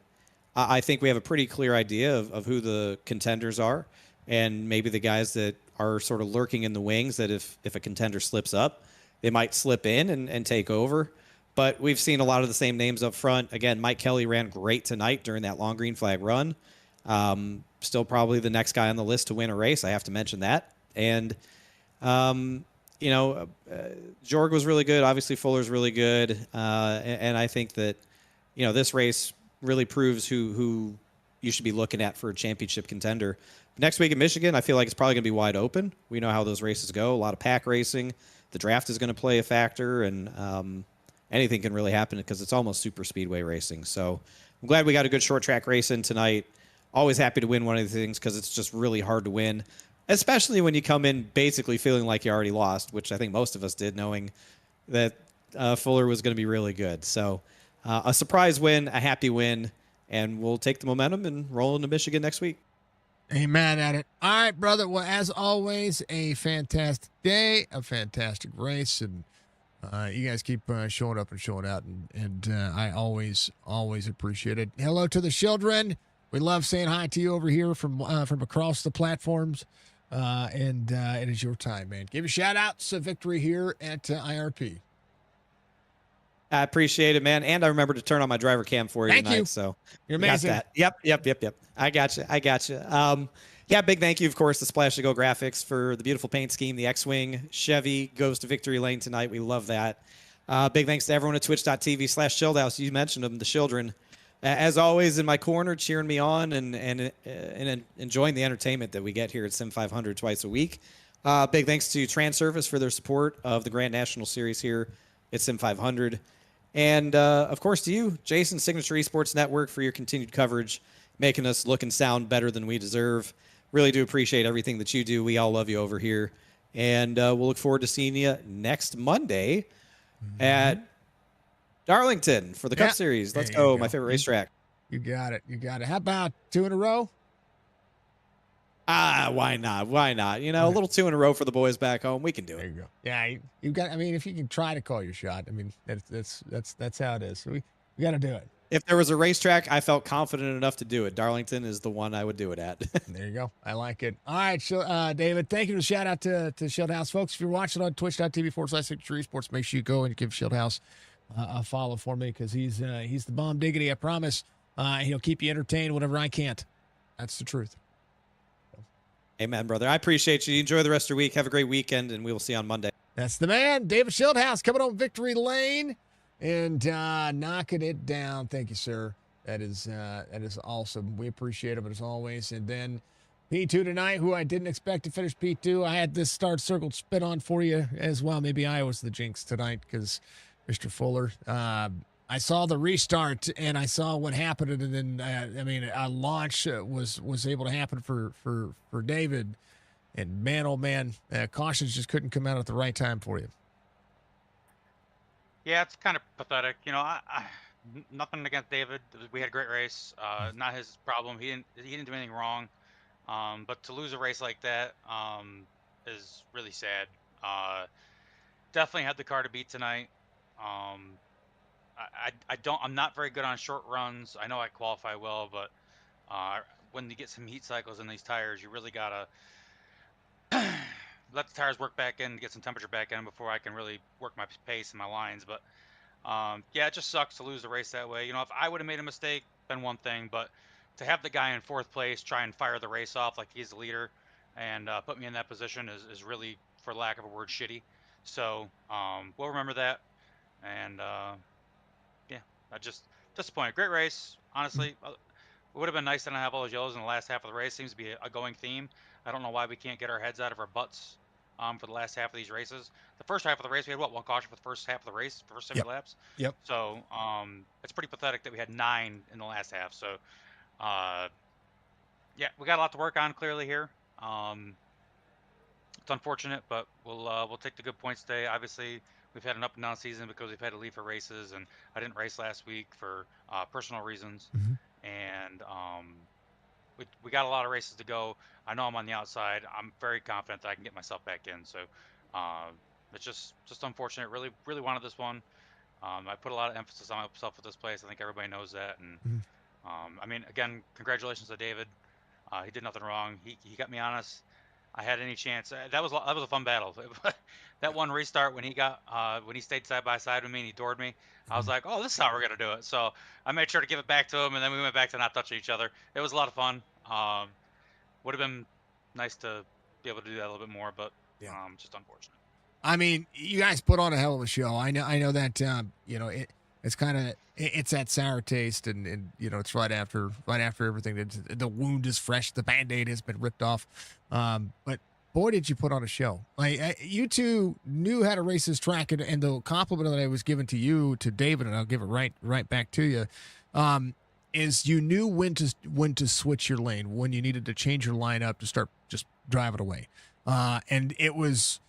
I think we have a pretty clear idea of who the contenders are, and maybe the guys that are sort of lurking in the wings, that if a contender slips up, they might slip in and take over. But we've seen a lot of the same names up front. Again, Mike Kelly ran great tonight during that long green flag run. Still probably the next guy on the list to win a race. I have to mention that. And, Jorg was really good. Obviously, Fuller's really good. And I think that, this race really proves who you should be looking at for a championship contender. Next week in Michigan, I feel like it's probably going to be wide open. We know how those races go. A lot of pack racing. The draft is going to play a factor, and anything can really happen because it's almost super speedway racing. So I'm glad we got a good short track race in tonight. Always happy to win one of these things because it's just really hard to win, especially when you come in basically feeling like you already lost, which I think most of us did, knowing that Fuller was going to be really good. So a surprise win, a happy win, and we'll take the momentum and roll into Michigan next week. Amen at it. All right, brother. Well, as always, a fantastic day, a fantastic race, and you guys keep showing up and showing out, and I always appreciate it. Hello to the children. We love saying hi to you over here from across the platforms, and it is your time, man. Give a shout out to Victory here at IRP. I appreciate it, man. And I remember to turn on my driver cam for you tonight. So you're amazing. Got that. Yep. I got you. Yeah, big thank you, of course, to Splash to Go Graphics for the beautiful paint scheme. The X-Wing Chevy goes to victory lane tonight. We love that. Big thanks to everyone at twitch.tv/chilledhouse. You mentioned them, the children. As always, in my corner, cheering me on and enjoying the entertainment that we get here at Sim500 twice a week. Big thanks to Transervice for their support of the Grand National Series here at Sim500. And, of course, to you, Jason, Signature Esports Network, for your continued coverage, making us look and sound better than we deserve. Really do appreciate everything that you do. We all love you over here. And we'll look forward to seeing you next Monday at Darlington for the Cup Yeah. Series. Let's There you go. My go. favorite racetrack. You got it. You got it. How about 2 in a row? Why not? Why not? You know, a little 2 in a row for the boys back home. We can do There it. you go. Yeah, you got. I mean, if you can try to call your shot, I mean, that's how it is. So we got to do it. If there was a racetrack, I felt confident enough to do it. Darlington is the one I would do it at. There you go. I like it. All right, David, thank you. To shout out to Shieldhouse folks. If you're watching on twitch.tv/Signature Esports, make sure you go and give Shieldhouse a follow for me because he's the bomb diggity. I promise. He'll keep you entertained whenever I can't. That's the truth. Amen, brother. I appreciate you. Enjoy the rest of your week. Have a great weekend, and we will see you on Monday. That's the man, David Shieldhouse, coming on victory lane and knocking it down. Thank you, sir. That is awesome. We appreciate it, as always. And then P2 tonight, who I didn't expect to finish P2. I had this start circled spit on for you as well. Maybe I was the jinx tonight because Mr. Fuller. I saw the restart and I saw what happened, and then a launch was able to happen for David. And man, oh man, cautions just couldn't come out at the right time for you. Yeah, it's kind of pathetic. You know, nothing against David. We had a great race. Not his problem. He didn't do anything wrong. But to lose a race like that is really sad. Definitely had the car to beat tonight. I'm not very good on short runs. I know I qualify well, but when you get some heat cycles in these tires, you really gotta let the tires work back in, get some temperature back in before I can really work my pace and my lines. But yeah, it just sucks to lose the race that way. You know, if I would have made a mistake, been one thing, but to have the guy in fourth place try and fire the race off like he's the leader and put me in that position is really, for lack of a word, shitty. So we'll remember that. And yeah, I just disappointed. Great race, honestly. It would have been nice to not have all those yellows in the last half of the race. Seems to be a going theme. I don't know why we can't get our heads out of our butts for the last half of these races. The first half of the race, we had one caution for the first half of the race, first 70 laps. Yep. So it's pretty pathetic that we had 9 in the last half. So yeah, we got a lot to work on clearly here. It's unfortunate, but we'll take the good points today. Obviously, we've had an up and down season because we've had to leave for races, and I didn't race last week for personal reasons. And we got a lot of races to go. I know I'm on the outside. I'm very confident that I can get myself back in. So it's just unfortunate. Really, really wanted this one. I put a lot of emphasis on myself with this place. I think everybody knows that. And I mean, again, congratulations to David. He did nothing wrong. He got me honest. I had any chance. That was a fun battle. That one restart when he stayed side by side with me and he doored me. I was like, oh, this is how we're gonna do it. So I made sure to give it back to him, and then we went back to not touching each other. It was a lot of fun. Would have been nice to be able to do that a little bit more, but just unfortunate. I mean, you guys put on a hell of a show. I know that it's kind of it's that sour taste, and it's right after everything. The wound is fresh, the Band-Aid has been ripped off. But boy, did you put on a show! Like you two knew how to race this track, and the compliment that I was given to you, to David, and I'll give it right back to you. Is you knew when to switch your lane, when you needed to change your lineup to start just driving away, and it was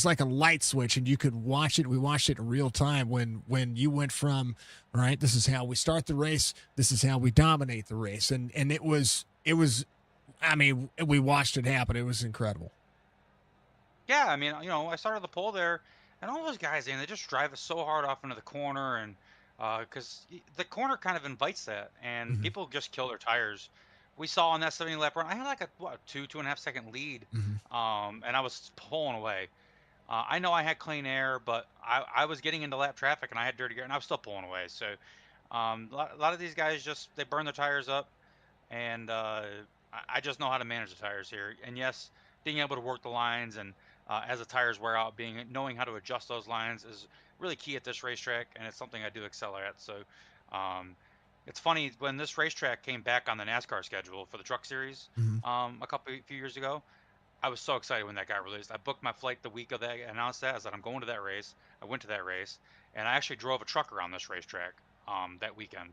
like a light switch, and you could watch it. We watched it in real time when you went from, all right, this is how we start the race, this is how we dominate the race, and it was. I mean, we watched it happen. It was incredible. Yeah, I mean, I started the pole there, and all those guys, they just drive us so hard off into the corner, and because the corner kind of invites that, and people just kill their tires. We saw on that 70 lap run, I had like a 2.5 second lead, and I was pulling away. I know I had clean air, but I was getting into lap traffic, and I had dirty air, and I was still pulling away. So a lot of these guys they burn their tires up, and I just know how to manage the tires here. And yes, being able to work the lines and as the tires wear out, knowing how to adjust those lines is really key at this racetrack, and it's something I do excel at. So it's funny, when this racetrack came back on the NASCAR schedule for the Truck Series few years ago, I was so excited when that got released. I booked my flight the week of that, announced that. I said, I'm going to that race. I went to that race, and I actually drove a truck around this racetrack that weekend.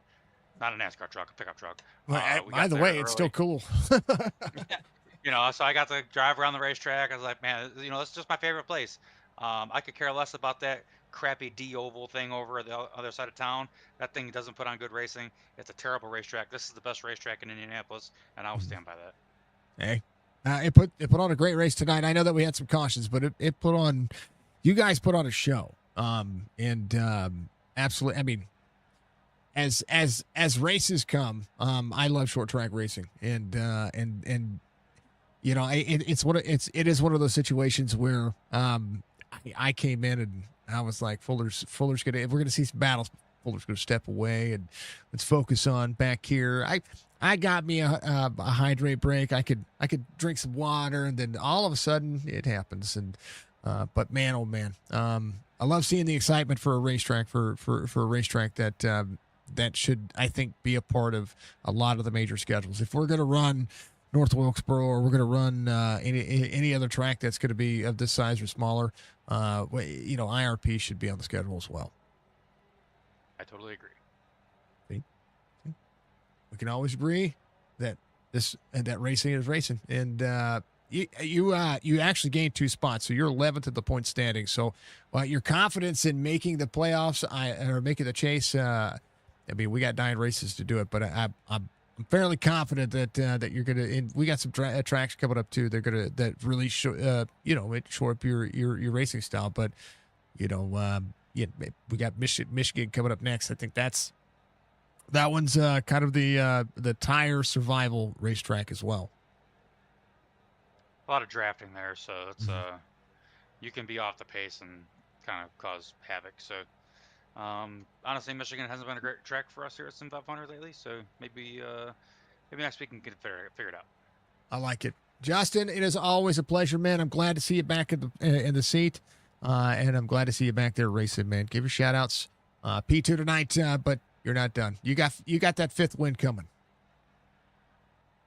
not a NASCAR truck, a pickup truck. Well, We got either there way, it's still early. cool. So I got to drive around the racetrack. I was like, man, that's just my favorite place. I could care less about that crappy D oval thing over at the other side of town. That thing doesn't put on good racing. It's a terrible racetrack. This is the best racetrack in Indianapolis, and I will stand by that. Hey, it put on a great race tonight. I know that we had some cautions, but it put on. You guys put on a show. Absolutely. I mean, as races come, I love short track racing, and it is one of those situations where I came in and I was like, Fuller's gonna, if we're gonna see some battles, Fuller's gonna step away and let's focus on back here. I got me a hydrate break. I could drink some water, and then all of a sudden it happens. And but man, oh man, I love seeing the excitement for a racetrack for a racetrack that should, I think, be a part of a lot of the major schedules. If we're gonna run North Wilkesboro, or we're going to run any other track that's going to be of this size or smaller, IRP should be on the schedule as well. I totally agree. See? We can always agree that that racing is racing, and you actually gained 2 spots, so you're 11th at the point standing. So your confidence in making the playoffs, or making the chase. I mean, we got 9 races to do it, but I'm fairly confident that you're gonna. And we got some tracks coming up too. They're gonna really show shore up your racing style. But we got Michigan coming up next. I think that one's kind of the tire survival racetrack as well. A lot of drafting there, so it's you can be off the pace and kind of cause havoc. So honestly, Michigan hasn't been a great track for us here at Sim500 lately. So maybe next week we can get it figured out. I like it, Justin. It is always a pleasure, man. I'm glad to see you back in the seat, and I'm glad to see you back there racing, man. Give your shout outs. P2 tonight, but you're not done. You got that 5th win coming.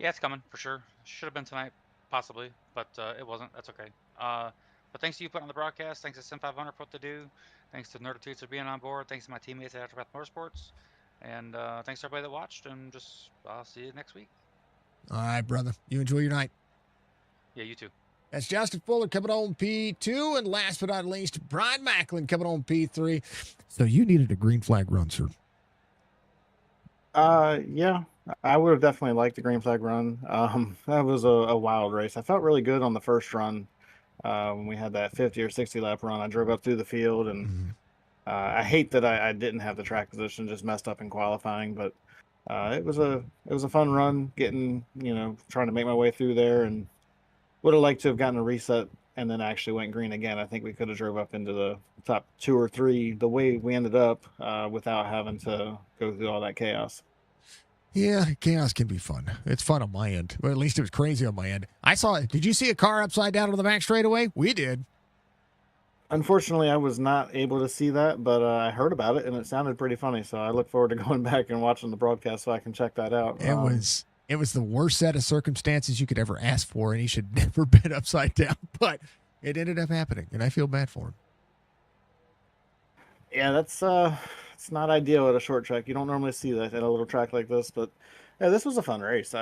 Yeah, it's coming for sure. Should have been tonight, possibly, but it wasn't. That's okay. But thanks to you putting on the broadcast. Thanks to Sim500 for what to do. Thanks to Nerditudes for being on board. Thanks to my teammates at Aftermath Motorsports. And thanks to everybody that watched. And I'll see you next week. All right, brother. You enjoy your night. Yeah, you too. That's Justin Fuller coming on P2. And last but not least, Brian Macklin coming on P3. So you needed a green flag run, sir. Yeah, I would have definitely liked the green flag run. That was a wild race. I felt really good on the first run. When we had that 50 or 60 lap run, I drove up through the field, and I hate that I didn't have the track position, just messed up in qualifying, but it was a fun run, getting, trying to make my way through there, and would have liked to have gotten a reset and then actually went green again. I think we could have drove up into the top 2 or 3 the way we ended up, without having to go through all that chaos. Yeah, chaos can be fun. It's fun on my end. Well, at least it was crazy on my end. I saw it. Did you see a car upside down on the back straightaway? We did. Unfortunately, I was not able to see that, but I heard about it, and it sounded pretty funny. So I look forward to going back and watching the broadcast so I can check that out. It was the worst set of circumstances you could ever ask for, and he should never been upside down. But it ended up happening, and I feel bad for him. Yeah, that's it's not ideal at a short track. You don't normally see that at a little track like this, but yeah, this was a fun race.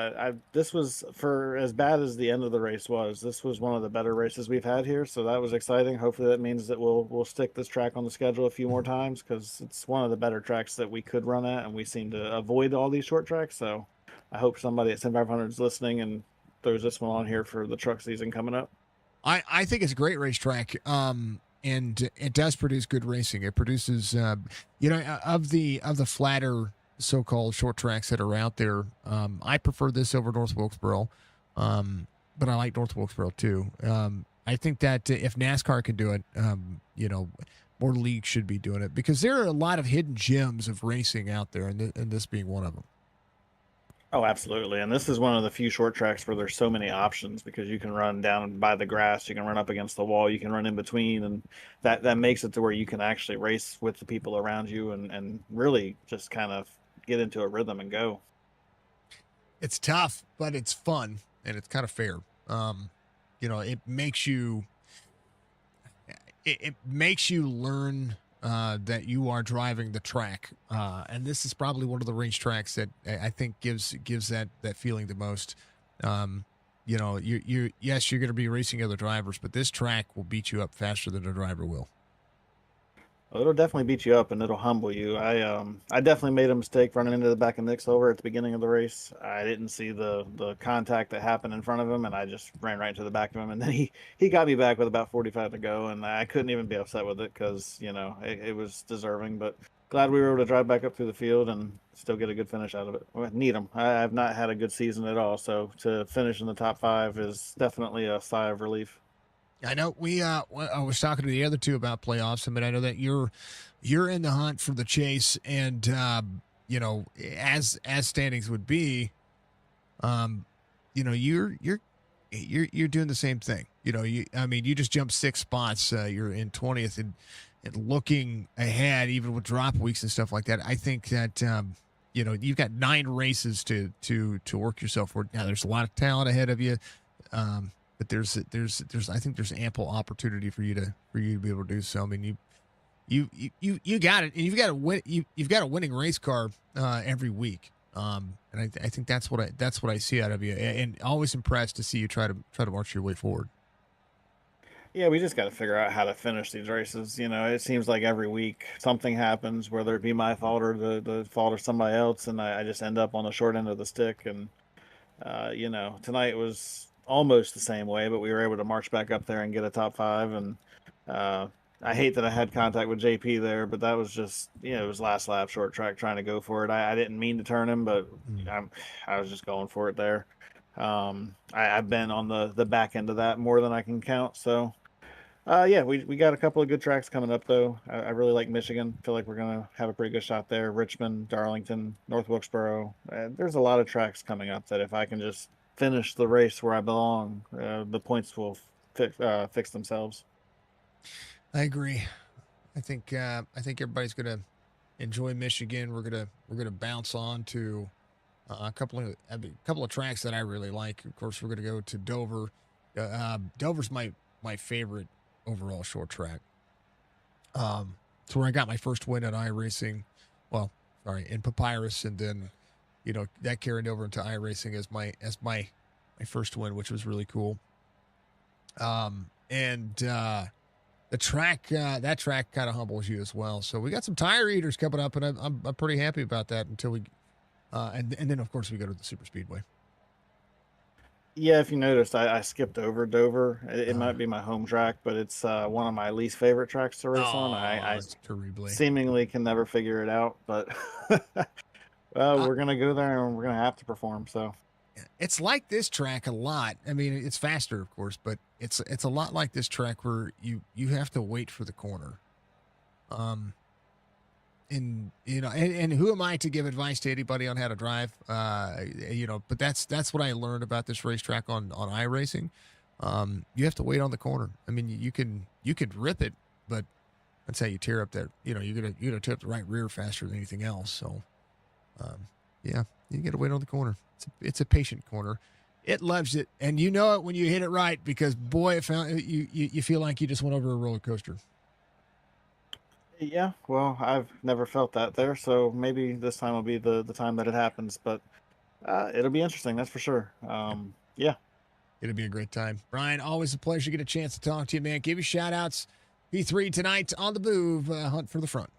This was, for as bad as the end of the race was, this was one of the better races we've had here. So that was exciting. Hopefully that means that we'll stick this track on the schedule a few more times, because it's one of the better tracks that we could run at, and we seem to avoid all these short tracks. So I hope somebody at Sim500 is listening and throws this one on here for the truck season coming up. I think it's a great racetrack. And it does produce good racing. It produces, of the flatter so-called short tracks that are out there. I prefer this over North Wilkesboro, but I like North Wilkesboro too. I think that if NASCAR can do it, more leagues should be doing it, because there are a lot of hidden gems of racing out there, and this being one of them. Oh, absolutely. And this is one of the few short tracks where there's so many options, because you can run down by the grass, you can run up against the wall, you can run in between, and that makes it to where you can actually race with the people around you and really just kind of get into a rhythm and go. It's tough, but it's fun, and it's kind of fair. It makes you learn that you are driving the track. And this is probably one of the racetracks that I think gives that feeling the most. You know, yes, you're going to be racing other drivers, but this track will beat you up faster than a driver will. Well, it'll definitely beat you up and it'll humble you. I definitely made a mistake running into the back of Nick Silver at the beginning of the race. I didn't see the contact that happened in front of him, and I just ran right into the back of him. And then he got me back with about 45 to go, and I couldn't even be upset with it because it was deserving. But glad we were able to drive back up through the field and still get a good finish out of it. Well, need them. I have not had a good season at all, so to finish in the top 5 is definitely a sigh of relief. I know I was talking to the other two about playoffs. I mean, I know that you're in the hunt for the chase, and you know, as standings would be, you know, you're doing the same thing. You know, I mean, you just jumped 6 spots. You're in 20th, and looking ahead, even with drop weeks and stuff like that. I think that you know, you've got 9 races to work yourself for. Now, there's a lot of talent ahead of you. But there's I think there's ample opportunity for you to be able to do so. I mean, you got it, and you've got a win. You've got a winning race car every week. And I think that's what I see out of you, and always impressed to see you try to march your way forward. Yeah, we just got to figure out how to finish these races. You know, it seems like every week something happens, whether it be my fault or the fault of somebody else, and I just end up on the short end of the stick. And you know, tonight was almost the same way, but we were able to march back up there and get a top 5. And I hate that I had contact with JP there, but that was just, it was last lap, short track, trying to go for it. I didn't mean to turn him, but I was just going for it there. I've been on the back end of that more than I can count. So yeah, we got a couple of good tracks coming up, though. I really like Michigan. Feel like we're going to have a pretty good shot there. Richmond, Darlington, North Wilkesboro. There's a lot of tracks coming up that if I can just finish the race where I belong, the points will fix themselves. I agree. I think everybody's gonna enjoy Michigan. We're gonna bounce on to a couple of tracks that I really like. Of course, we're gonna go to Dover. Dover's my favorite overall short track. It's where I got my first win at iRacing. Well, sorry, in Papyrus, and then that carried over into iRacing as my first win, which was really cool. And the track, that track kind of humbles you as well. So we got some tire eaters coming up, and I'm pretty happy about that until we, and then of course we go to the super speedway. Yeah, if you noticed, I skipped over Dover. It might be my home track, but it's one of my least favorite tracks to race on. I seemingly can never figure it out, but well, we're gonna go there and we're gonna have to perform. So it's like this track a lot. I mean, it's faster, of course, but it's a lot like this track where you have to wait for the corner. And who am I to give advice to anybody on how to drive? But that's what I learned about this racetrack on iRacing. You have to wait on the corner. I mean, you could rip it, but that's how you tear up that. You're gonna tear up the right rear faster than anything else. So, yeah, you got to wait on the corner. It's a patient corner. It loves it, and you know it when you hit it right, because boy, you feel like you just went over a roller coaster. yeah, well, I've never felt that there, so maybe this time will be the time that it happens. But it'll be interesting, that's for sure. Yeah. It'll be a great time. Brian, always a pleasure to get a chance to talk to you, man. Give you shout outs. P3 tonight on the move, hunt for the front.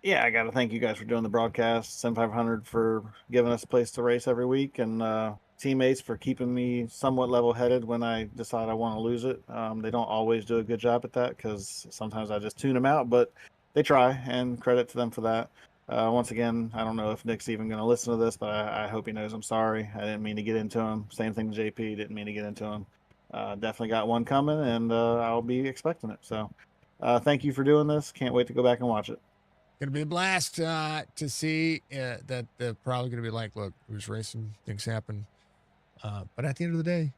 Yeah, I got to thank you guys for doing the broadcast, Sim500 for giving us a place to race every week, and teammates for keeping me somewhat level-headed when I decide I want to lose it. They don't always do a good job at that, because sometimes I just tune them out, but they try, and credit to them for that. Once again, I don't know if Nick's even going to listen to this, but I hope he knows I'm sorry. I didn't mean to get into him. Same thing to JP, didn't mean to get into him. Definitely got one coming, and I'll be expecting it. So thank you for doing this. Can't wait to go back and watch it. Going to be a blast to see that they're probably going to be like, look, who's racing, things happen. But at the end of the day,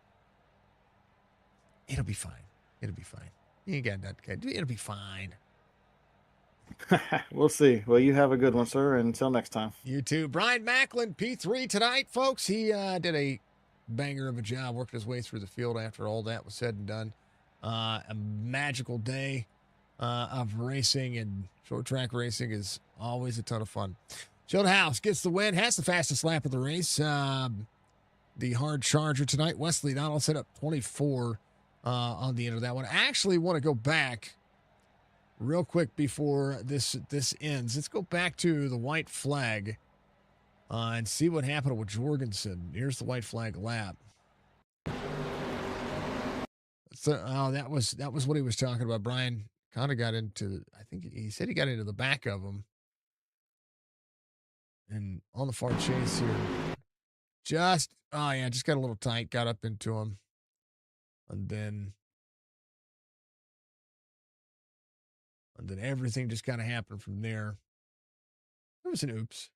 it'll be fine. It'll be fine. You ain't got that. It'll be fine. We'll see. Well, you have a good one, sir. Until next time. You too. Brian Macklin, P3 tonight, folks. He did a banger of a job working his way through the field after all that was said and done. A magical day. of racing, and short track racing is always a ton of fun. House gets the win, has the fastest lap of the race. The hard charger tonight, Wesley Donald set up 24 on the end of that one. I actually want to go back real quick before this ends. Let's go back to the white flag and see what happened with Jorgensen. Here's the white flag lap. So, that was what he was talking about. Brian kind of got into, I think he said he got into the back of him. And on the far chase here, just got a little tight, got up into him. And then everything just kind of happened from there. It was an oops.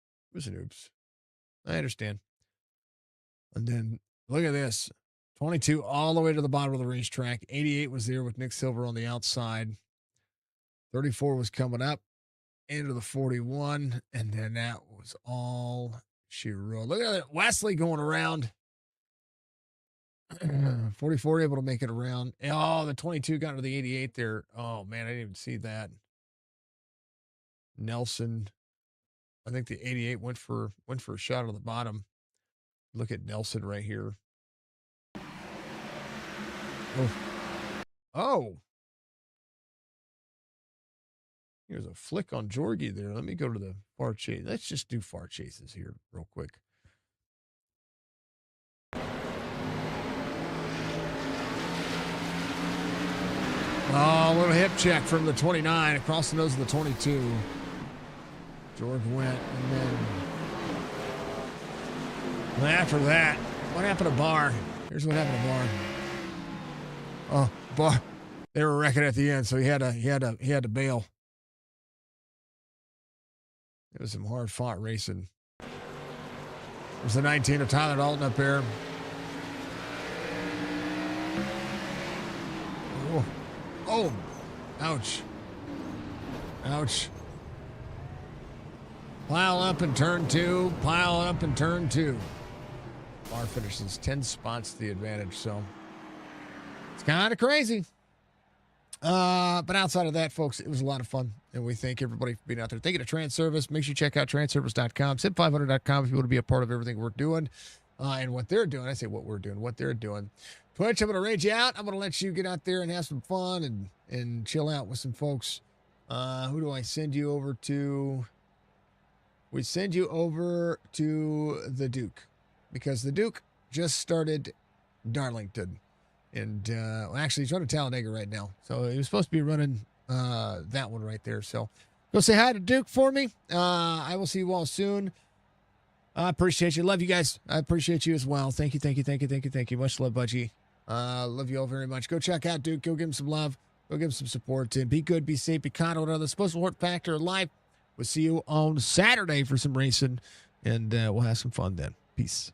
I understand. And then look at this. 22 all the way to the bottom of the racetrack. 88 was there with Nick Silver on the outside. 34 was coming up into the 41. And then that was all she wrote. Look at that. Wesley going around. 44 able to make it around. Oh, the 22 got to the 88 there. Oh, man, I didn't even see that. Nelson. I think the 88 went for a shot on the bottom. Look at Nelson right here. Oh. Here's a flick on Jorgie there. Let me go to the far chase. Let's just do far chases here real quick. Oh, a little hip check from the 29 across the nose of the 22. George went, and then after that, what happened to Barr? Here's what happened to Barr. Oh, Barr, they were wrecking at the end, so he had to bail. It was some hard fought racing. There's the 19 of Tyler Dalton up there. Oh, ouch. Pile up in turn two. Barr finishes 10 spots to the advantage, so it's kind of crazy. But outside of that, folks, it was a lot of fun, and we thank everybody for being out there. Thank you to Transervice. Make sure you check out transervice.com, sim500.com if you want to be a part of everything we're doing and what they're doing. I say what we're doing, what they're doing. Twitch, I'm going to rage you out. I'm going to let you get out there and have some fun and chill out with some folks. Who do I send you over to? We send you over to the Duke, because the Duke just started Darlington. And actually, he's running Talladega right now. So he was supposed to be running that one right there. So go say hi to Duke for me. I will see you all soon. I appreciate you. Love you guys. I appreciate you as well. Thank you. Much love, Budgie. Love you all very much. Go check out Duke. Go give him some love. Go give him some support. And be good, be safe, be kind, whatever the support factor of life. We'll see you on Saturday for some racing, and we'll have some fun then. Peace.